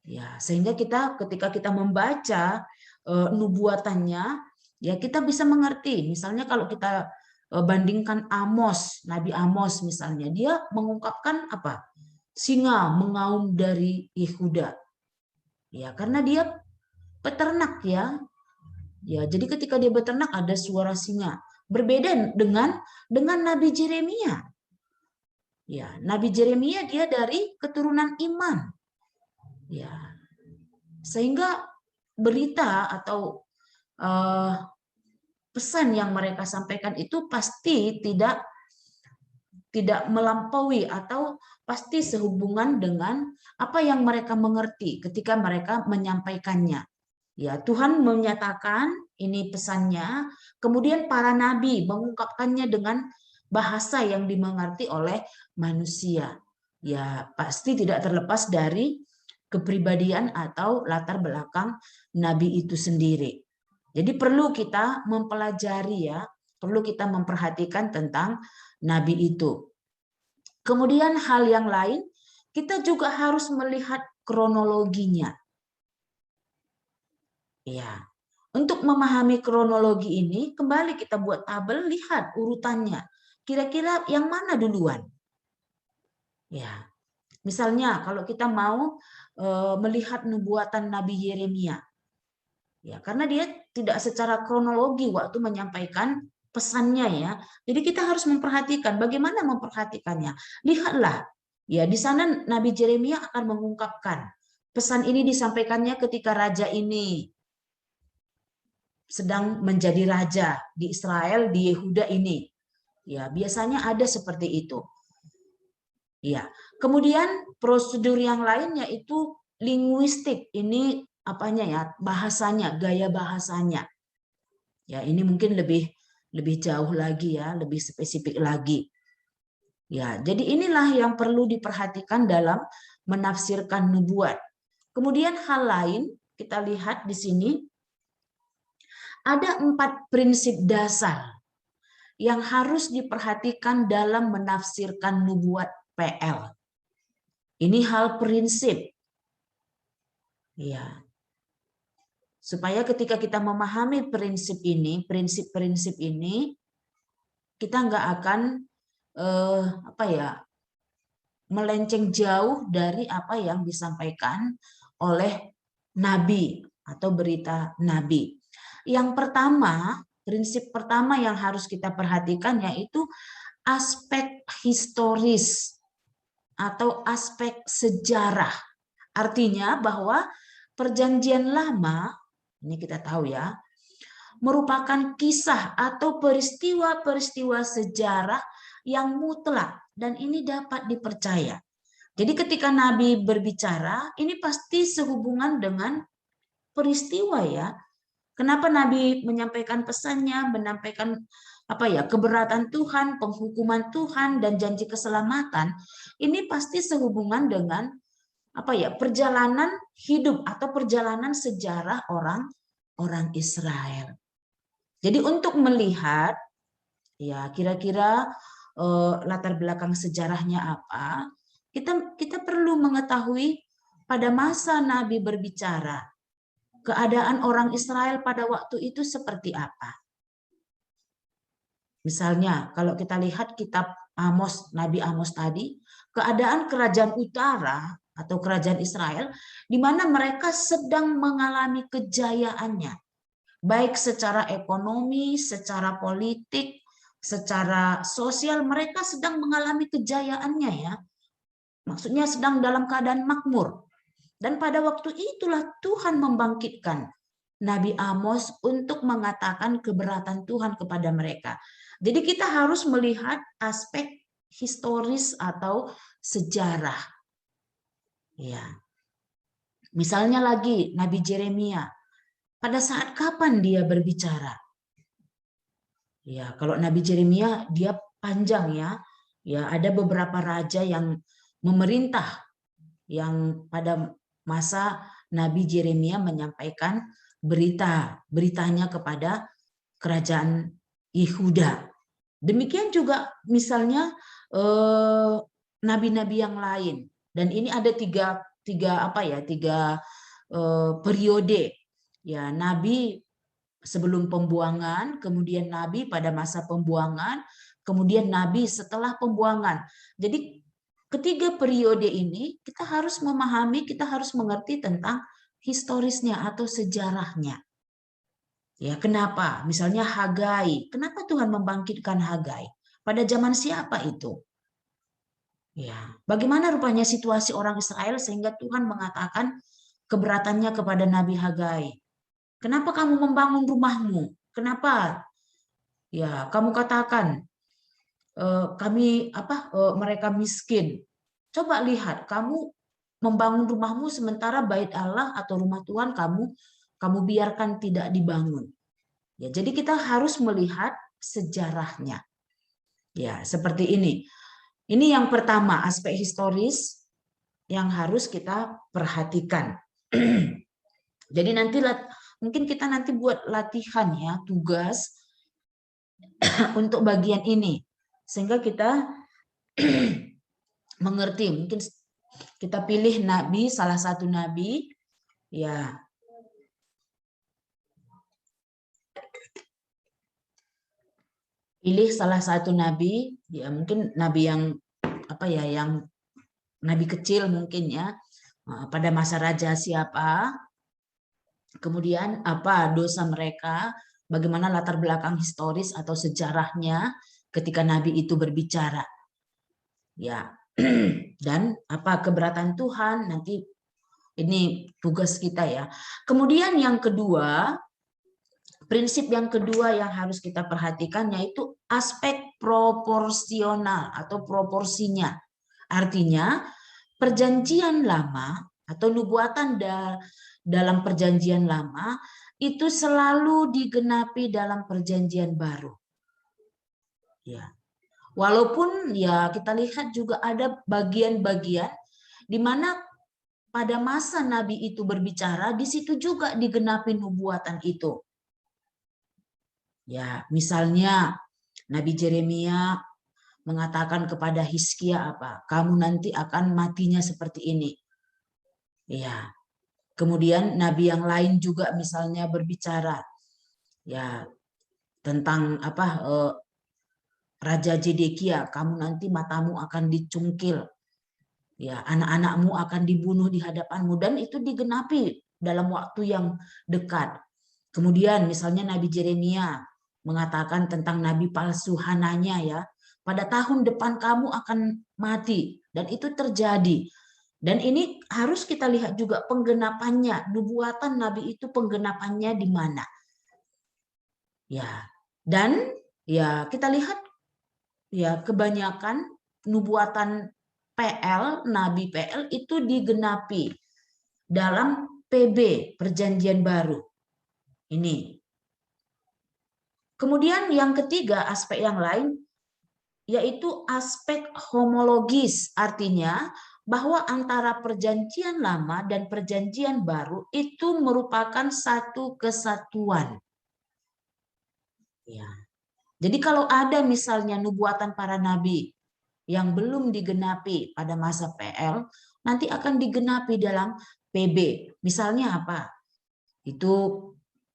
Ya, sehingga kita ketika kita membaca nubuatannya, ya kita bisa mengerti. Misalnya kalau kita bandingkan Amos, Nabi Amos misalnya, dia mengungkapkan apa? Singa mengaum dari Yehuda. Ya, karena dia peternak ya. Ya, jadi ketika dia beternak ada suara singa. Berbeda dengan Nabi Jeremia. Ya, Nabi Jeremia dia dari keturunan iman. Ya. Sehingga berita atau pesan yang mereka sampaikan itu pasti tidak melampaui atau pasti sehubungan dengan apa yang mereka mengerti ketika mereka menyampaikannya. Ya, Tuhan menyatakan ini pesannya, kemudian para nabi mengungkapkannya dengan bahasa yang dimengerti oleh manusia. Ya, pasti tidak terlepas dari kepribadian atau latar belakang nabi itu sendiri. Jadi perlu kita mempelajari ya, perlu kita memperhatikan tentang nabi itu. Kemudian hal yang lain, kita juga harus melihat kronologinya. Ya, untuk memahami kronologi ini, kembali kita buat tabel, lihat urutannya. Kira-kira yang mana duluan? Ya, misalnya kalau kita mau melihat nubuatan Nabi Yeremia, ya karena dia tidak secara kronologi waktu menyampaikan pesannya ya. Jadi kita harus memperhatikan bagaimana memperhatikannya. Lihatlah, ya di sana Nabi Yeremia akan mengungkapkan pesan ini disampaikannya ketika raja ini sedang menjadi raja di Israel, di Yehuda ini. Ya, biasanya ada seperti itu. Ya. Kemudian prosedur yang lain yaitu linguistik. Ini apanya ya? Bahasanya, gaya bahasanya. Ya, ini mungkin lebih jauh lagi ya, lebih spesifik lagi. Ya, jadi inilah yang perlu diperhatikan dalam menafsirkan nubuat. Kemudian hal lain kita lihat di sini ada 4 prinsip dasar yang harus diperhatikan dalam menafsirkan nubuat PL. Ini hal prinsip. Ya. Supaya ketika kita memahami prinsip-prinsip ini, kita nggak akan melenceng jauh dari apa yang disampaikan oleh nabi atau berita nabi. Yang pertama, prinsip pertama yang harus kita perhatikan yaitu aspek historis atau aspek sejarah. Artinya bahwa Perjanjian Lama, ini kita tahu ya, merupakan kisah atau peristiwa-peristiwa sejarah yang mutlak dan ini dapat dipercaya. Jadi ketika Nabi berbicara, ini pasti sehubungan dengan peristiwa ya. Kenapa Nabi menyampaikan pesannya, menyampaikan keberatan Tuhan, penghukuman Tuhan dan janji keselamatan, ini pasti sehubungan dengan perjalanan hidup atau perjalanan sejarah orang Israel. Jadi untuk melihat ya kira-kira latar belakang sejarahnya apa, kita perlu mengetahui pada masa Nabi berbicara, keadaan orang Israel pada waktu itu seperti apa. Misalnya kalau kita lihat kitab Amos, Nabi Amos tadi, keadaan kerajaan utara atau kerajaan Israel di mana mereka sedang mengalami kejayaannya, baik secara ekonomi, secara politik, secara sosial, mereka sedang mengalami kejayaannya ya. Maksudnya sedang dalam keadaan makmur. Dan pada waktu itulah Tuhan membangkitkan Nabi Amos untuk mengatakan keberatan Tuhan kepada mereka. Jadi kita harus melihat aspek historis atau sejarah. Ya. Misalnya lagi Nabi Yeremia. Pada saat kapan dia berbicara? Ya, kalau Nabi Yeremia dia panjang ya. Ya, ada beberapa raja yang memerintah yang pada masa Nabi Yeremia menyampaikan beritanya kepada kerajaan Yehuda. Demikian juga misalnya nabi-nabi yang lain. Dan ini ada tiga periode. Ya, nabi sebelum pembuangan, kemudian nabi pada masa pembuangan, kemudian nabi setelah pembuangan. Jadi ketiga periode ini kita harus memahami, kita harus mengerti tentang historisnya atau sejarahnya. Ya, kenapa? Misalnya Hagai. Kenapa Tuhan membangkitkan Hagai? Pada zaman siapa itu? Ya, bagaimana rupanya situasi orang Israel sehingga Tuhan mengatakan keberatannya kepada Nabi Hagai? Kenapa kamu membangun rumahmu? Kenapa? Ya, kamu katakan mereka miskin. Coba lihat, kamu membangun rumahmu sementara bait Allah atau rumah Tuhan kamu biarkan tidak dibangun. Ya, jadi kita harus melihat sejarahnya. Ya, seperti ini. Ini yang pertama, aspek historis yang harus kita perhatikan. Jadi mungkin kita nanti buat latihan ya, tugas untuk bagian ini. Sehingga kita mengerti, mungkin kita pilih nabi, salah satu nabi, ya. Pilih salah satu nabi, ya mungkin nabi yang yang nabi kecil mungkin ya, pada masa raja siapa, kemudian apa dosa mereka, bagaimana latar belakang historis atau sejarahnya ketika nabi itu berbicara. Ya. Dan apa keberatan Tuhan, nanti ini tugas kita ya. Kemudian yang kedua, prinsip yang kedua yang harus kita perhatikan yaitu aspek proporsional atau proporsinya. Artinya perjanjian lama atau nubuatan dalam perjanjian lama itu selalu digenapi dalam perjanjian baru. Ya. Walaupun ya kita lihat juga ada bagian-bagian di mana pada masa Nabi itu berbicara, di situ juga digenapi nubuatan itu. Ya, misalnya Nabi Yeremia mengatakan kepada Hizkia apa? Kamu nanti akan matinya seperti ini. Ya. Kemudian nabi yang lain juga misalnya berbicara ya tentang Raja Zedekia, kamu nanti matamu akan dicungkil. Ya, anak-anakmu akan dibunuh di hadapanmu dan itu digenapi dalam waktu yang dekat. Kemudian misalnya Nabi Yeremia mengatakan tentang nabi palsu Hananya ya, pada tahun depan kamu akan mati, dan itu terjadi. Dan ini harus kita lihat juga penggenapannya, nubuatan nabi itu penggenapannya di mana. Ya. Dan ya kita lihat ya kebanyakan nubuatan PL, nabi PL itu digenapi dalam PB, Perjanjian Baru. Ini. Kemudian yang ketiga, aspek yang lain, yaitu aspek homologis. Artinya bahwa antara Perjanjian Lama dan Perjanjian Baru itu merupakan satu kesatuan. Ya. Jadi kalau ada misalnya nubuatan para nabi yang belum digenapi pada masa PL, nanti akan digenapi dalam PB. Misalnya apa? Itu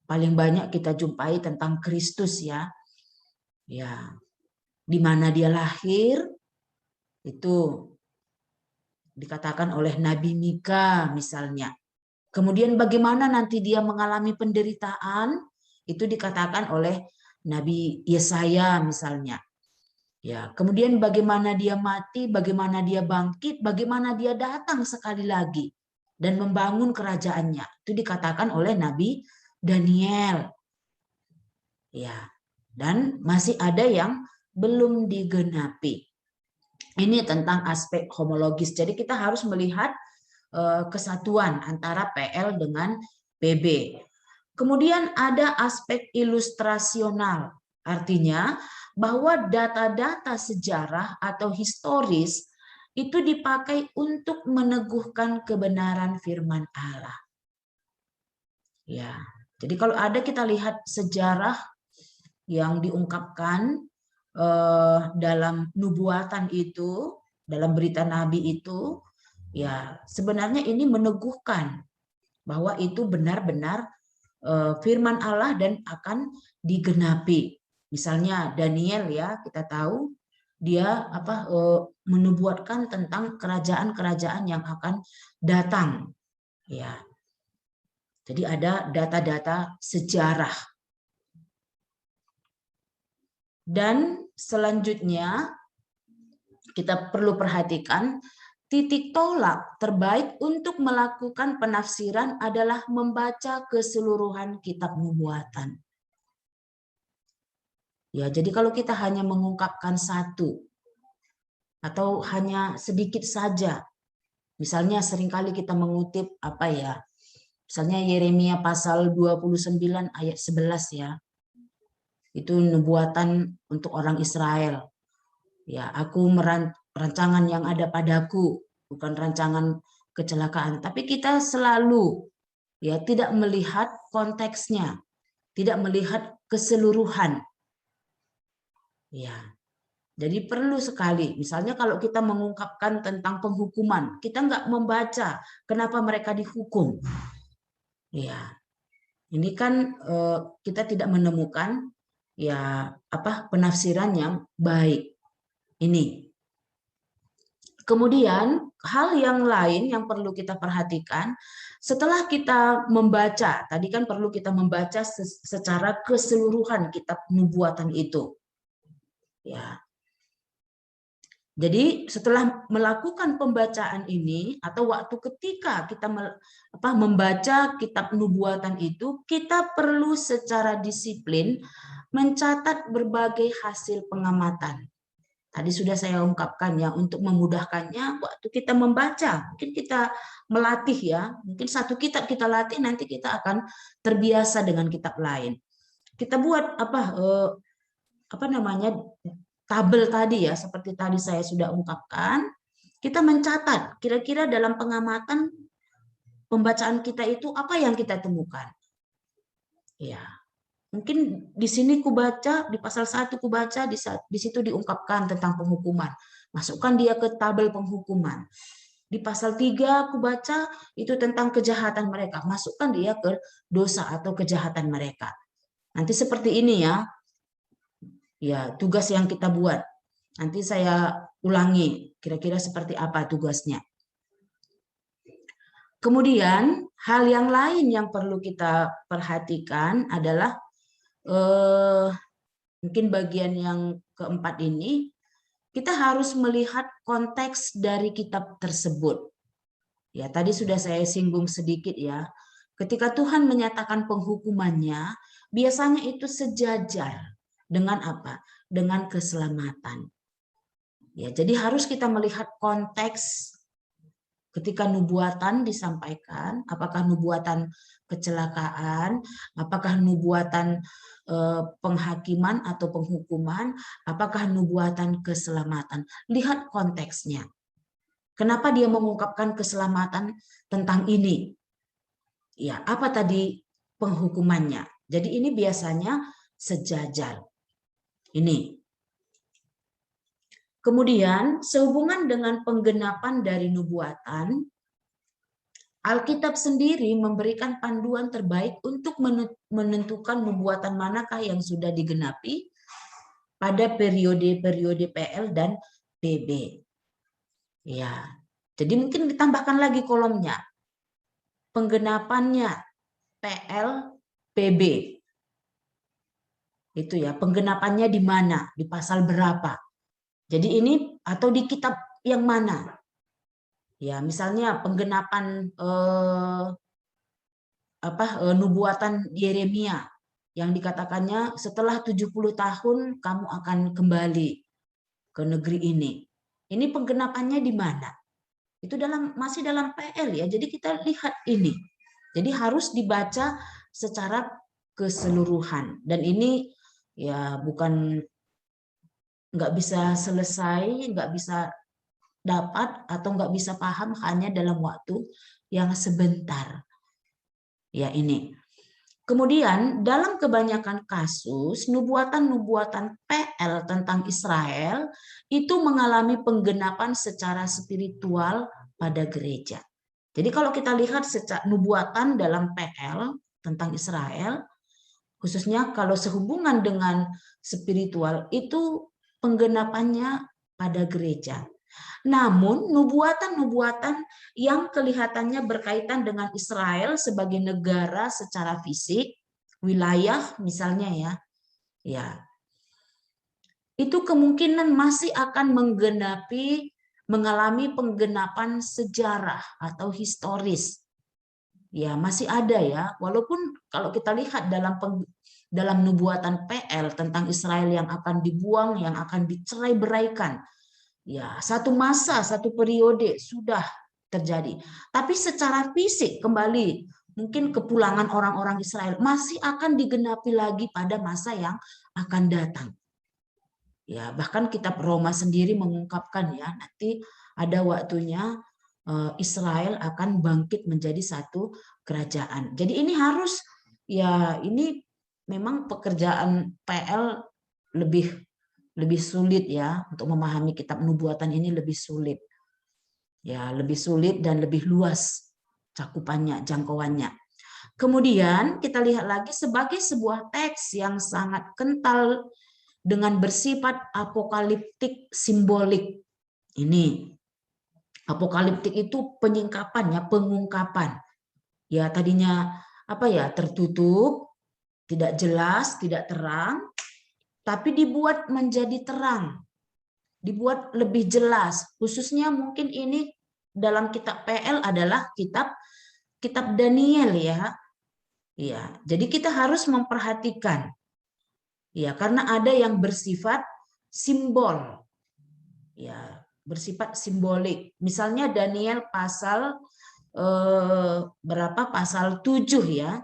paling banyak kita jumpai tentang Kristus ya. Ya, di mana dia lahir itu dikatakan oleh Nabi Mika misalnya. Kemudian bagaimana nanti dia mengalami penderitaan itu dikatakan oleh Nabi Yesaya misalnya. Ya, kemudian bagaimana dia mati, bagaimana dia bangkit, bagaimana dia datang sekali lagi dan membangun kerajaannya. Itu dikatakan oleh Nabi Daniel. Ya, dan masih ada yang belum digenapi. Ini tentang aspek homologis. Jadi kita harus melihat kesatuan antara PL dengan PB. Kemudian ada aspek ilustrasional. Artinya bahwa data-data sejarah atau historis itu dipakai untuk meneguhkan kebenaran firman Allah. Ya. Jadi kalau ada kita lihat sejarah yang diungkapkan dalam nubuatan itu, dalam berita nabi itu, ya sebenarnya ini meneguhkan bahwa itu benar-benar firman Allah dan akan digenapi. Misalnya Daniel ya, kita tahu dia menubuatkan tentang kerajaan-kerajaan yang akan datang. Ya. Jadi ada data-data sejarah. Dan selanjutnya kita perlu perhatikan titik tolak terbaik untuk melakukan penafsiran adalah membaca keseluruhan kitab nubuatan. Ya, jadi kalau kita hanya mengungkapkan satu atau hanya sedikit saja, misalnya seringkali kita mengutip misalnya Yeremia pasal 29 ayat 11 ya. Itu nubuatan untuk orang Israel. Ya, aku rancangan yang ada padaku, bukan rancangan kecelakaan. Tapi kita selalu ya tidak melihat konteksnya, tidak melihat keseluruhan. Ya, jadi perlu sekali. Misalnya kalau kita mengungkapkan tentang penghukuman, kita nggak membaca kenapa mereka dihukum. Ya, ini kan kita tidak menemukan penafsiran yang baik. Ini. Kemudian hal yang lain yang perlu kita perhatikan setelah kita membaca, tadi kan perlu kita membaca secara keseluruhan kitab nubuatan itu. Ya. Jadi setelah melakukan pembacaan ini atau waktu ketika kita membaca kitab nubuatan itu, kita perlu secara disiplin mencatat berbagai hasil pengamatan. Tadi sudah saya ungkapkan ya, untuk memudahkannya waktu kita membaca, mungkin kita melatih ya, mungkin satu kitab kita latih, nanti kita akan terbiasa dengan kitab lain. Kita buat tabel tadi ya, seperti tadi saya sudah ungkapkan, kita mencatat kira-kira dalam pengamatan pembacaan kita itu apa yang kita temukan. Ya. Mungkin di sini kubaca, di pasal 1 kubaca, di situ diungkapkan tentang penghukuman. Masukkan dia ke tabel penghukuman. Di pasal 3 kubaca itu tentang kejahatan mereka. Masukkan dia ke dosa atau kejahatan mereka. Nanti seperti ini ya. Ya, tugas yang kita buat. Nanti saya ulangi kira-kira seperti apa tugasnya. Kemudian hal yang lain yang perlu kita perhatikan adalah mungkin bagian yang keempat ini, kita harus melihat konteks dari kitab tersebut. Ya, tadi sudah saya singgung sedikit ya. Ketika Tuhan menyatakan penghukumannya, biasanya itu sejajar dengan apa? Dengan keselamatan. Ya, jadi harus kita melihat konteks ketika nubuatan disampaikan, apakah nubuatan kecelakaan, apakah nubuatan penghakiman atau penghukuman, apakah nubuatan keselamatan. Lihat konteksnya. Kenapa dia mengungkapkan keselamatan tentang ini? Ya, apa tadi penghukumannya? Jadi ini biasanya sejajar. Ini. Kemudian sehubungan dengan penggenapan dari nubuatan, Alkitab sendiri memberikan panduan terbaik untuk menentukan nubuatan manakah yang sudah digenapi pada periode-periode PL dan PB. Ya, jadi mungkin ditambahkan lagi kolomnya. Penggenapannya PL, PB. Itu ya, penggenapannya di mana? Di pasal berapa? Jadi ini atau di kitab yang mana? Ya, misalnya penggenapan nubuatan Yeremia yang dikatakannya setelah 70 tahun kamu akan kembali ke negeri ini. Ini penggenapannya di mana? Itu masih dalam PL ya. Jadi kita lihat ini. Jadi harus dibaca secara keseluruhan, dan ini ya bukan nggak bisa selesai, nggak bisa dapat atau nggak bisa paham hanya dalam waktu yang sebentar. Ya ini. Kemudian dalam kebanyakan kasus nubuatan-nubuatan PL tentang Israel itu mengalami penggenapan secara spiritual pada gereja. Jadi kalau kita lihat secara nubuatan dalam PL tentang Israel, khususnya kalau sehubungan dengan spiritual, itu penggenapannya pada gereja. Namun nubuatan-nubuatan yang kelihatannya berkaitan dengan Israel sebagai negara secara fisik, wilayah misalnya ya, itu kemungkinan masih akan mengalami penggenapan sejarah atau historis. Ya, masih ada ya, walaupun kalau kita lihat dalam nubuatan PL tentang Israel yang akan dibuang, yang akan dicerai-beraikan, ya, satu masa, satu periode sudah terjadi. Tapi secara fisik kembali, mungkin kepulangan orang-orang Israel masih akan digenapi lagi pada masa yang akan datang. Ya, bahkan kitab Roma sendiri mengungkapkan ya, nanti ada waktunya Israel akan bangkit menjadi satu kerajaan. Jadi ini harus ya, ini memang pekerjaan PL lebih sulit ya, untuk memahami kitab nubuatan ini lebih sulit. Ya, lebih sulit dan lebih luas cakupannya, jangkauannya. Kemudian kita lihat lagi sebagai sebuah teks yang sangat kental dengan bersifat apokaliptik simbolik. Ini apokaliptik itu penyingkapannya, pengungkapan. Ya, tadinya apa ya, tertutup, tidak jelas, tidak terang, tapi dibuat menjadi terang, dibuat lebih jelas. Khususnya mungkin ini dalam kitab PL adalah kitab Daniel ya. Ya, jadi kita harus memperhatikan. Ya, karena ada yang bersifat simbol. Ya, bersifat simbolik. Misalnya Daniel pasal berapa? Pasal 7 ya.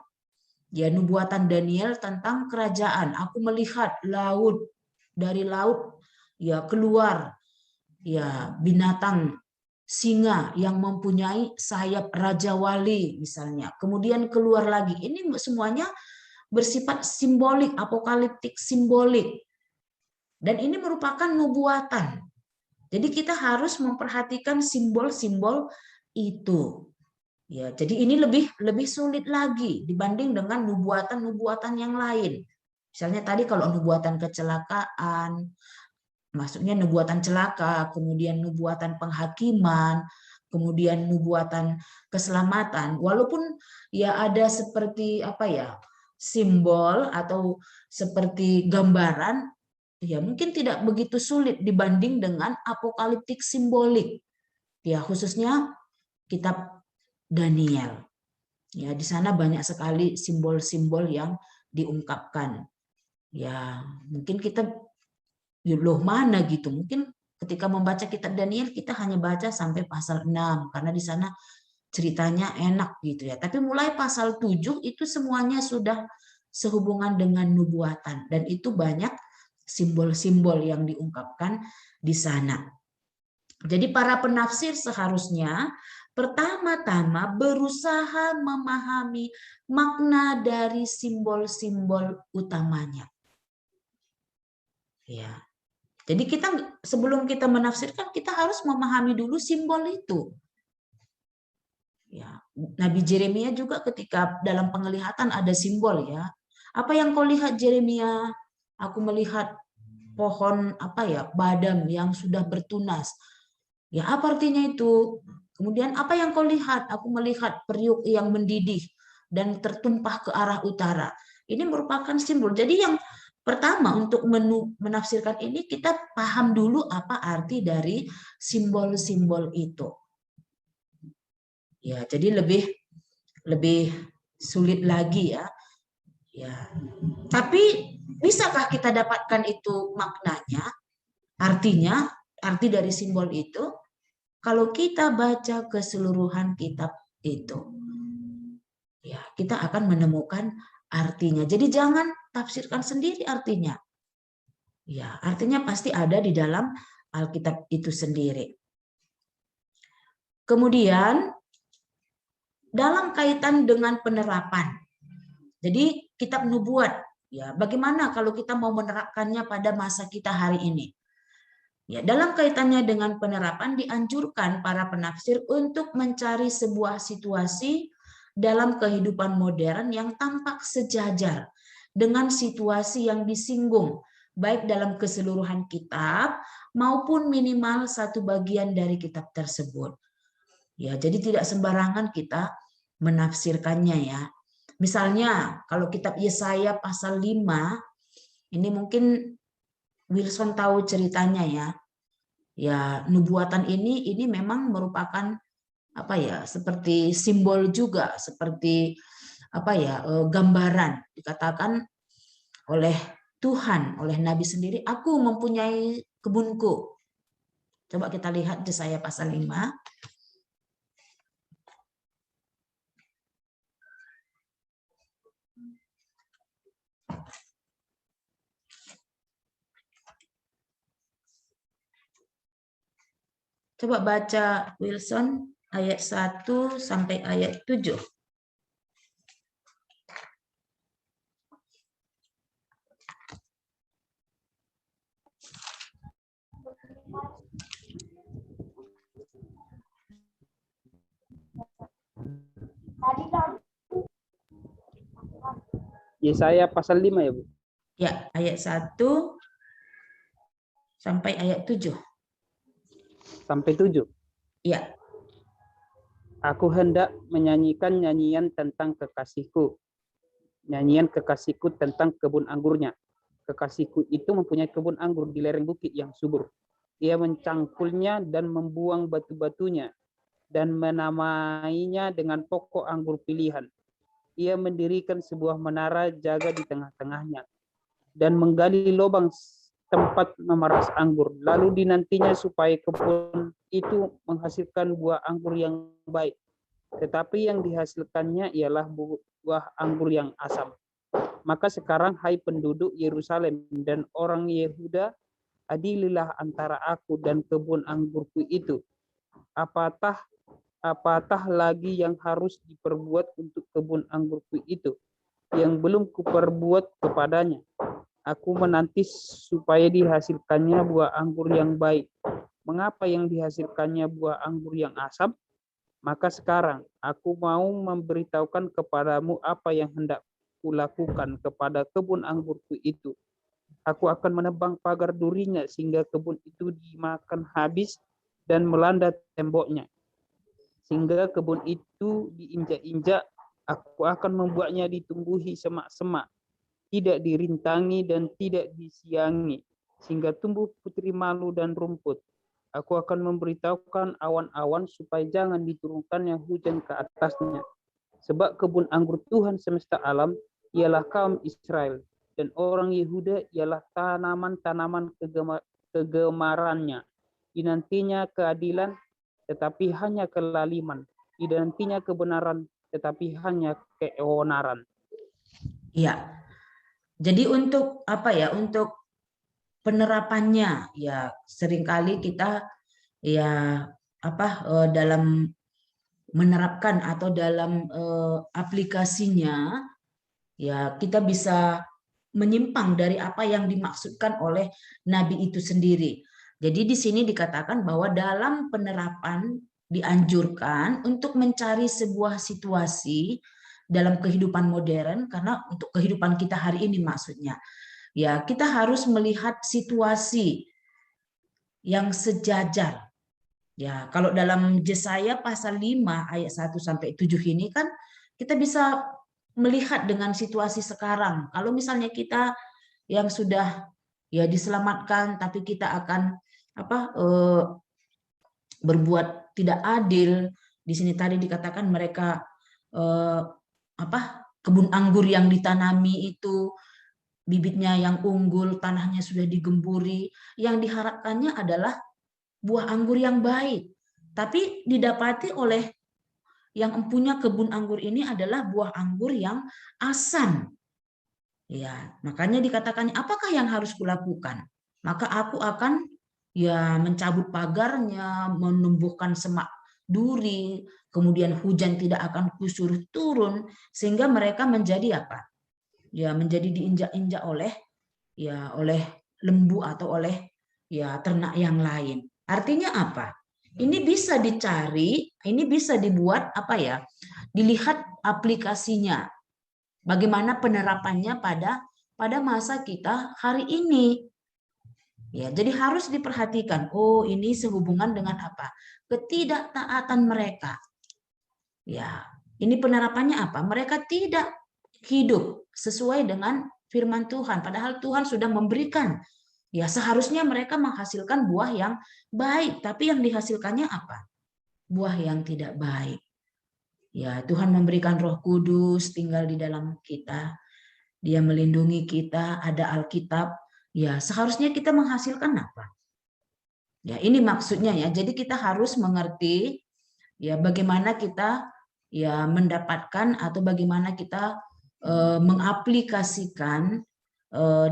Ya, nubuatan Daniel tentang kerajaan. Aku melihat laut, dari laut ya keluar ya binatang singa yang mempunyai sayap raja wali misalnya. Kemudian keluar lagi. Ini semuanya bersifat simbolik, apokaliptik simbolik. Dan ini merupakan nubuatan. Jadi kita harus memperhatikan simbol-simbol itu. Ya, jadi ini lebih sulit lagi dibanding dengan nubuatan-nubuatan yang lain. Misalnya tadi kalau nubuatan kecelakaan, maksudnya nubuatan celaka, kemudian nubuatan penghakiman, kemudian nubuatan keselamatan, walaupun ya ada seperti apa ya, simbol atau seperti gambaran, ya mungkin tidak begitu sulit dibanding dengan apokaliptik simbolik, ya khususnya kitab Daniel. Ya, di sana banyak sekali simbol-simbol yang diungkapkan. Ya, mungkin kita loh mana gitu. Mungkin ketika membaca kitab Daniel kita hanya baca sampai pasal 6 karena di sana ceritanya enak gitu ya. Tapi mulai pasal 7 itu semuanya sudah sehubungan dengan nubuatan dan itu banyak simbol-simbol yang diungkapkan di sana. Jadi para penafsir seharusnya pertama-tama berusaha memahami makna dari simbol-simbol utamanya. Ya. Jadi kita sebelum kita menafsirkan kita harus memahami dulu simbol itu. Ya, Nabi Yeremia juga ketika dalam penglihatan ada simbol ya. Apa yang kau lihat Yeremia? Aku melihat pohon apa ya, badam yang sudah bertunas. Ya, apa artinya itu? Kemudian apa yang kau lihat? Aku melihat periuk yang mendidih dan tertumpah ke arah utara. Ini merupakan simbol. Jadi yang pertama untuk menafsirkan ini kita paham dulu apa arti dari simbol-simbol itu. Ya, jadi lebih sulit lagi ya. Ya. Tapi bisakah kita dapatkan itu maknanya? Artinya, arti dari simbol itu kalau kita baca keseluruhan kitab itu, ya kita akan menemukan artinya. Jadi jangan tafsirkan sendiri artinya. Ya, artinya pasti ada di dalam Alkitab itu sendiri. Kemudian dalam kaitan dengan penerapan. Jadi kitab nubuat, ya bagaimana kalau kita mau menerapkannya pada masa kita hari ini? Ya, dalam kaitannya dengan penerapan dianjurkan para penafsir untuk mencari sebuah situasi dalam kehidupan modern yang tampak sejajar dengan situasi yang disinggung, baik dalam keseluruhan kitab maupun minimal satu bagian dari kitab tersebut. Ya, jadi tidak sembarangan kita menafsirkannya ya. Misalnya kalau kitab Yesaya pasal 5, ini mungkin Wilson tahu ceritanya ya. Ya, nubuatan ini memang merupakan apa ya, seperti simbol juga, seperti apa ya, gambaran. Dikatakan oleh Tuhan, oleh Nabi sendiri, aku mempunyai kebunku. Coba kita lihat Yesaya pasal 5. Coba baca Wilson ayat 1 sampai ayat 7. Yesaya pasal 5 ya Bu? Ya, ayat 1 sampai ayat 7. Sampai 7. Ya. Aku hendak menyanyikan nyanyian tentang kekasihku. Nyanyian kekasihku tentang kebun anggurnya. Kekasihku itu mempunyai kebun anggur di lereng bukit yang subur. Ia mencangkulnya dan membuang batu-batunya dan menamainya dengan pokok anggur pilihan. Ia mendirikan sebuah menara jaga di tengah-tengahnya dan menggali lubang tempat memeras anggur. Lalu dinantinya supaya kebun itu menghasilkan buah anggur yang baik. Tetapi yang dihasilkannya ialah buah anggur yang asam. Maka sekarang hai penduduk Yerusalem dan orang Yehuda, adililah antara aku dan kebun anggurku itu. Apatah lagi yang harus diperbuat untuk kebun anggurku itu, yang belum kuperbuat kepadanya. Aku menanti supaya dihasilkannya buah anggur yang baik. Mengapa yang dihasilkannya buah anggur yang asam? Maka sekarang aku mau memberitahukan kepadamu apa yang hendak kulakukan kepada kebun anggurku itu. Aku akan menebang pagar durinya sehingga kebun itu dimakan habis dan melanda temboknya. sehingga kebun itu diinjak-injak. Aku akan membuatnya ditumbuhi semak-semak, tidak dirintangi dan tidak disiangi, sehingga tumbuh putri malu dan rumput. Aku akan memberitahukan awan-awan supaya jangan diturunkannya hujan ke atasnya. Sebab kebun anggur Tuhan semesta alam ialah kaum Israel, dan orang Yehuda ialah tanaman-tanaman kegemarannya. Dinantinya keadilan, tetapi hanya kelaliman. Dinantinya kebenaran, tetapi hanya keonaran. Ya, jadi untuk apa ya? Untuk penerapannya, ya seringkali kita ya dalam menerapkan atau dalam aplikasinya, ya kita bisa menyimpang dari apa yang dimaksudkan oleh Nabi itu sendiri. Jadi di sini dikatakan bahwa dalam penerapan dianjurkan untuk mencari sebuah situasi dalam kehidupan modern, karena untuk kehidupan kita hari ini maksudnya, ya kita harus melihat situasi yang sejajar. Ya, kalau dalam Yesaya pasal 5 ayat 1 sampai 7 ini kan kita bisa melihat dengan situasi sekarang. Kalau misalnya kita yang sudah ya diselamatkan tapi kita akan berbuat tidak adil. Di sini tadi dikatakan mereka kebun anggur yang ditanami itu bibitnya yang unggul, tanahnya sudah digemburi. Yang diharapkannya adalah buah anggur yang baik. Tapi didapati oleh yang empunya kebun anggur ini adalah buah anggur yang asam. Ya, makanya dikatakannya, apakah yang harus kulakukan? Maka aku akan ya mencabut pagarnya, menumbuhkan semak duri, kemudian hujan tidak akan kusuruh turun, sehingga mereka menjadi apa? Ya menjadi diinjak-injak oleh lembu atau oleh ya ternak yang lain. Artinya apa? Ini bisa dicari, ini bisa dibuat dilihat aplikasinya. Bagaimana penerapannya pada masa kita hari ini. Ya, jadi harus diperhatikan. Oh, ini sehubungan dengan apa? Ketidaktaatan mereka. Ya, ini penerapannya apa? Mereka tidak hidup sesuai dengan firman Tuhan. Padahal Tuhan sudah memberikan. Ya, seharusnya mereka menghasilkan buah yang baik, tapi yang dihasilkannya apa? Buah yang tidak baik. Ya, Tuhan memberikan Roh Kudus tinggal di dalam kita. Dia melindungi kita, ada Alkitab. Ya, seharusnya kita menghasilkan apa? Ya, ini maksudnya ya. Jadi kita harus mengerti ya bagaimana kita ya mendapatkan atau bagaimana kita mengaplikasikan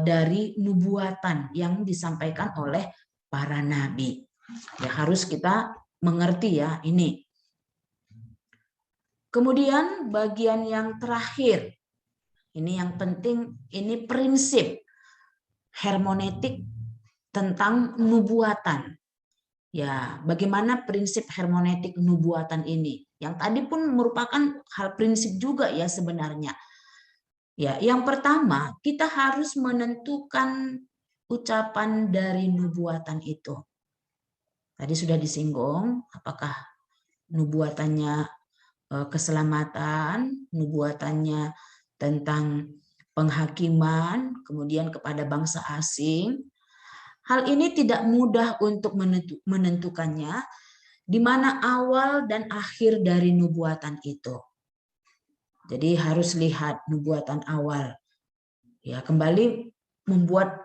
dari nubuatan yang disampaikan oleh para nabi. Ya harus kita mengerti ya ini. Kemudian bagian yang terakhir, ini yang penting, ini prinsip hermeneutik tentang nubuatan. Ya, bagaimana prinsip hermeneutik nubuatan ini? Yang tadi pun merupakan hal prinsip juga ya sebenarnya. Ya, yang pertama, kita harus menentukan ucapan dari nubuatan itu. Tadi sudah disinggung, apakah nubuatannya keselamatan, nubuatannya tentang penghakiman, kemudian kepada bangsa asing. Hal ini tidak mudah untuk menentukannya, di mana awal dan akhir dari nubuatan itu. Jadi harus lihat nubuatan awal. Ya, kembali membuat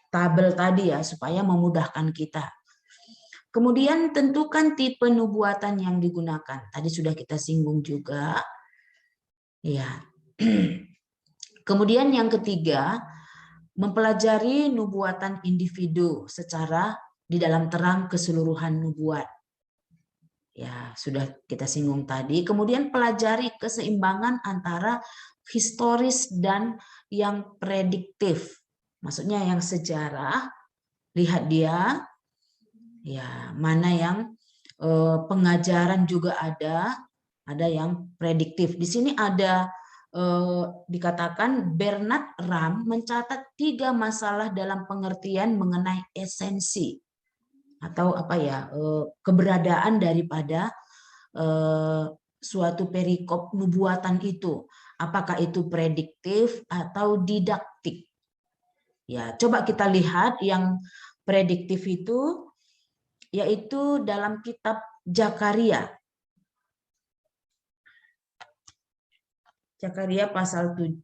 tabel tadi ya supaya memudahkan kita. Kemudian tentukan tipe nubuatan yang digunakan. Tadi sudah kita singgung juga. Ya. Kemudian yang ketiga, mempelajari nubuatan individu secara di dalam terang keseluruhan nubuat. Ya, sudah kita singgung tadi. Kemudian pelajari keseimbangan antara historis dan yang prediktif. Maksudnya yang sejarah, lihat dia, ya mana yang pengajaran juga ada yang prediktif. Di sini ada dikatakan Bernard Ram mencatat 3 masalah dalam pengertian mengenai esensi atau keberadaan daripada suatu perikop nubuatan itu. Apakah itu prediktif atau didaktik? Ya, coba kita lihat yang prediktif itu, yaitu dalam kitab Zakaria. Zakaria pasal 7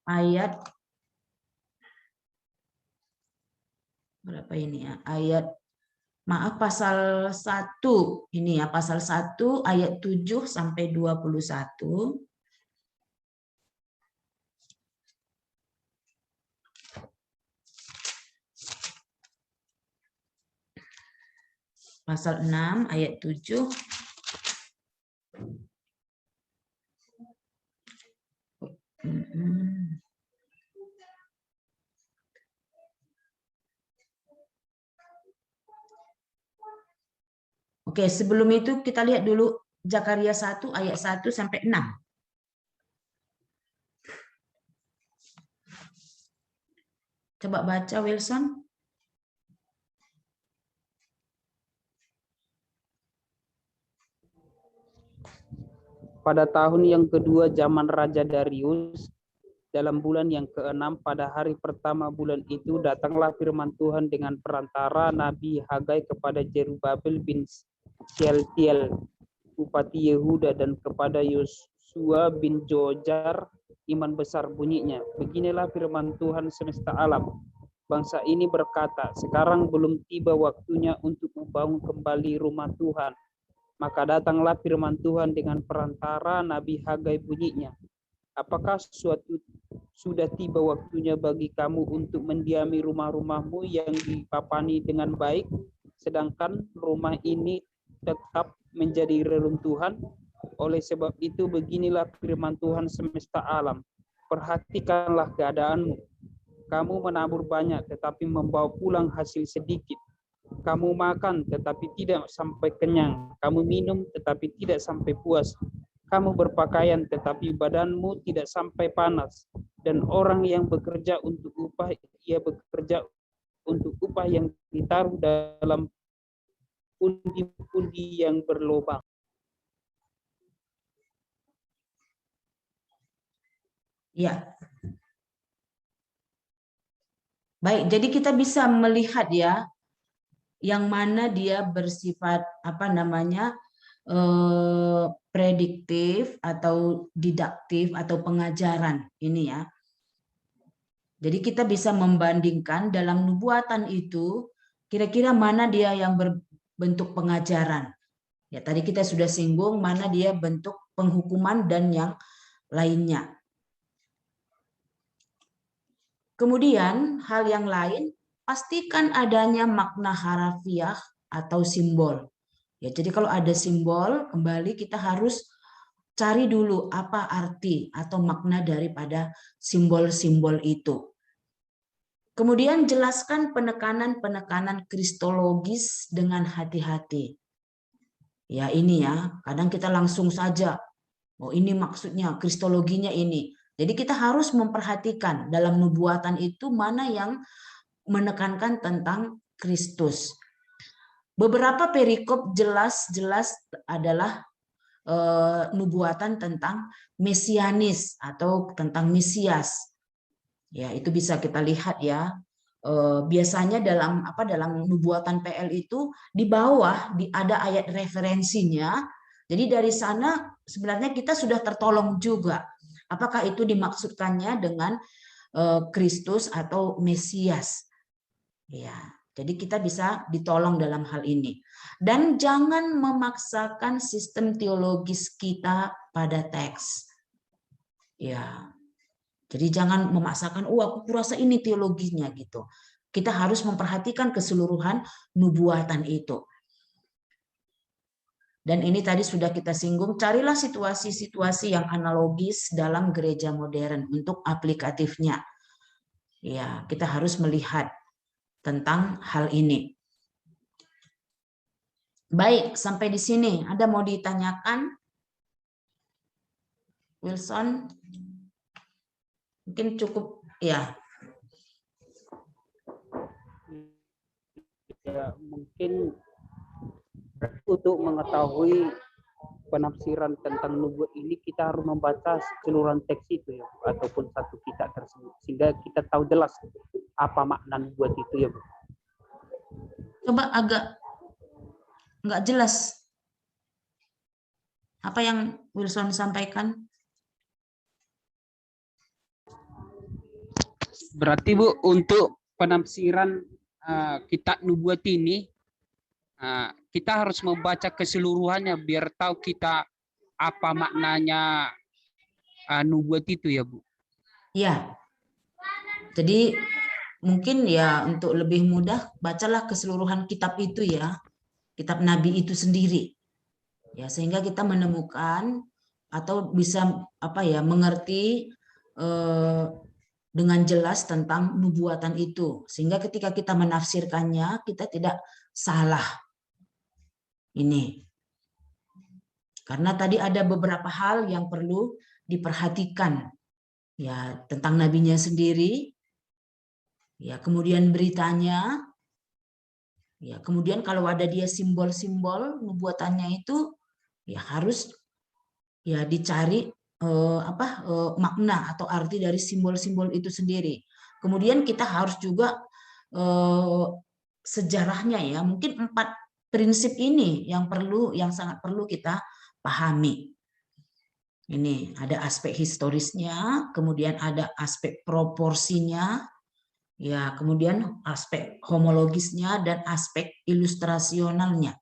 ayat berapa ini ya? Pasal 1 ini ya, pasal 1 ayat 7 sampai 21. Pasal 6 ayat 7. Oke, sebelum itu kita lihat dulu Zakaria 1 ayat 1 sampai 6. Coba baca Wilson. Pada tahun yang kedua zaman Raja Darius, dalam bulan yang ke-6 pada hari pertama bulan itu, datanglah firman Tuhan dengan perantara Nabi Hagai kepada Zerubabel bin Shealtiel, Bupati Yehuda, dan kepada Yosua bin Jojar, imam besar, bunyinya, beginilah firman Tuhan semesta alam. Bangsa ini berkata, sekarang belum tiba waktunya untuk membangun kembali rumah Tuhan. Maka datanglah firman Tuhan dengan perantara Nabi Hagai, bunyinya, apakah sudah tiba waktunya bagi kamu untuk mendiami rumah-rumahmu yang dipapani dengan baik, sedangkan rumah ini tetap menjadi reruntuhan? Oleh sebab itu beginilah firman Tuhan semesta alam, perhatikanlah keadaanmu. Kamu menabur banyak tetapi membawa pulang hasil sedikit. Kamu makan tetapi tidak sampai kenyang. Kamu minum tetapi tidak sampai puas. Kamu berpakaian tetapi badanmu tidak sampai panas. Dan orang yang bekerja untuk upah, ia bekerja untuk upah yang ditaruh dalam pundi-pundi yang berlubang. Ya. Baik, jadi kita bisa melihat ya, yang mana dia bersifat prediktif atau didaktif atau pengajaran ini ya. Jadi kita bisa membandingkan dalam nubuatan itu kira-kira mana dia yang berbentuk pengajaran. Ya, tadi kita sudah singgung mana dia bentuk penghukuman dan yang lainnya. Kemudian hal yang lain, pastikan adanya makna harafiah atau simbol. Ya, jadi kalau ada simbol, kembali kita harus cari dulu apa arti atau makna daripada simbol-simbol itu. Kemudian jelaskan penekanan-penekanan kristologis dengan hati-hati. Ya ini ya, kadang kita langsung saja, oh ini maksudnya, kristologinya ini. Jadi kita harus memperhatikan dalam nubuatan itu mana yang menekankan tentang Kristus. Beberapa perikop jelas-jelas adalah nubuatan tentang mesianis atau tentang Mesias. Ya, itu bisa kita lihat ya. Biasanya dalam nubuatan PL itu di bawah ada ayat referensinya. Jadi dari sana sebenarnya kita sudah tertolong juga. Apakah itu dimaksudkannya dengan Kristus atau Mesias? Ya, jadi kita bisa ditolong dalam hal ini. Dan jangan memaksakan sistem teologis kita pada teks. Ya, jadi jangan memaksakan, aku kurasa ini teologinya gitu. Kita harus memperhatikan keseluruhan nubuatan itu. Dan ini tadi sudah kita singgung, carilah situasi-situasi yang analogis dalam gereja modern untuk aplikatifnya. Ya, kita harus melihat tentang hal ini. Baik, sampai di sini. Ada mau ditanyakan? Wilson? Mungkin cukup, ya. Ya, mungkin untuk mengetahui penafsiran tentang nubuat ini kita harus membaca keseluruhan teks itu ya, ataupun satu kitab tersebut sehingga kita tahu jelas apa makna nubuat itu ya, Bu. Coba agak nggak jelas apa yang Wilson sampaikan. Berarti Bu, untuk penafsiran kitab nubuat ini kita harus membaca keseluruhannya biar tahu kita apa maknanya nubuat itu ya, Bu. Ya, jadi mungkin ya untuk lebih mudah bacalah keseluruhan kitab itu ya, kitab Nabi itu sendiri. Ya, sehingga kita menemukan atau bisa apa ya mengerti dengan jelas tentang nubuatan itu, sehingga ketika kita menafsirkannya kita tidak salah. Ini karena tadi ada beberapa hal yang perlu diperhatikan ya tentang nabinya sendiri, ya kemudian beritanya, ya kemudian kalau ada dia simbol-simbol nubuatannya itu ya harus ya dicari makna atau arti dari simbol-simbol itu sendiri. Kemudian kita harus juga sejarahnya ya, mungkin 4 prinsip ini yang sangat perlu kita pahami. Ini ada aspek historisnya, kemudian ada aspek proporsinya, ya kemudian aspek homologisnya dan aspek ilustrasionalnya.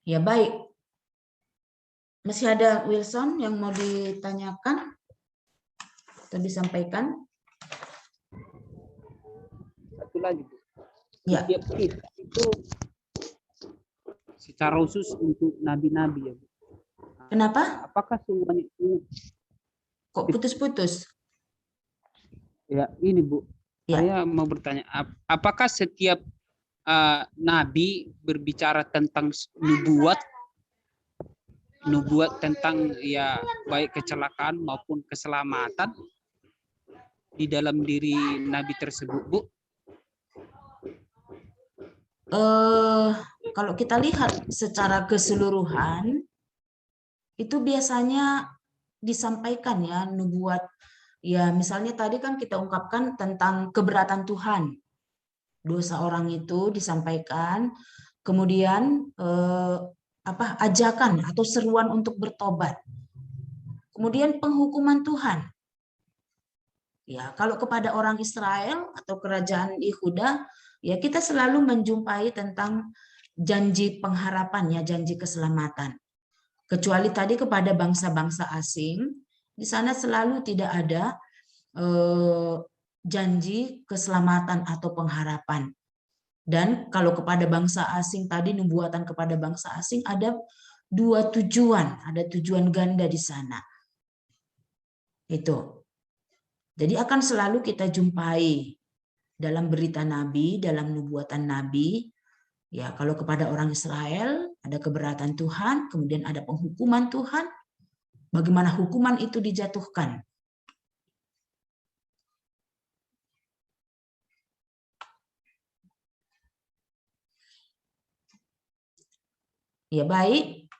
Ya baik. Masih ada Wilson yang mau ditanyakan atau disampaikan? Satu lagi, Bu. Ya. Setiap kitab itu secara khusus untuk nabi-nabi ya, Bu. Kenapa? Apakah semuanya itu? Kok putus-putus? Ya, ini Bu. Ya. Saya mau bertanya, apakah setiap nabi berbicara tentang nubuat tentang ya baik kecelakaan maupun keselamatan di dalam diri nabi tersebut, Bu? Kalau kita lihat secara keseluruhan itu biasanya disampaikan ya nubuat. Ya misalnya tadi kan kita ungkapkan tentang keberatan Tuhan. Dosa orang itu disampaikan, kemudian ajakan atau seruan untuk bertobat. Kemudian penghukuman Tuhan. Ya, kalau kepada orang Israel atau kerajaan Yehuda, ya kita selalu menjumpai tentang janji pengharapan ya, janji keselamatan. Kecuali tadi kepada bangsa-bangsa asing, di sana selalu tidak ada janji keselamatan atau pengharapan. Dan kalau kepada bangsa asing tadi, nubuatan kepada bangsa asing ada 2 tujuan, ada tujuan ganda di sana. Itu. Jadi akan selalu kita jumpai dalam berita Nabi, dalam nubuatan Nabi, ya kalau kepada orang Israel ada keberatan Tuhan, kemudian ada penghukuman Tuhan, bagaimana hukuman itu dijatuhkan. Ya baik.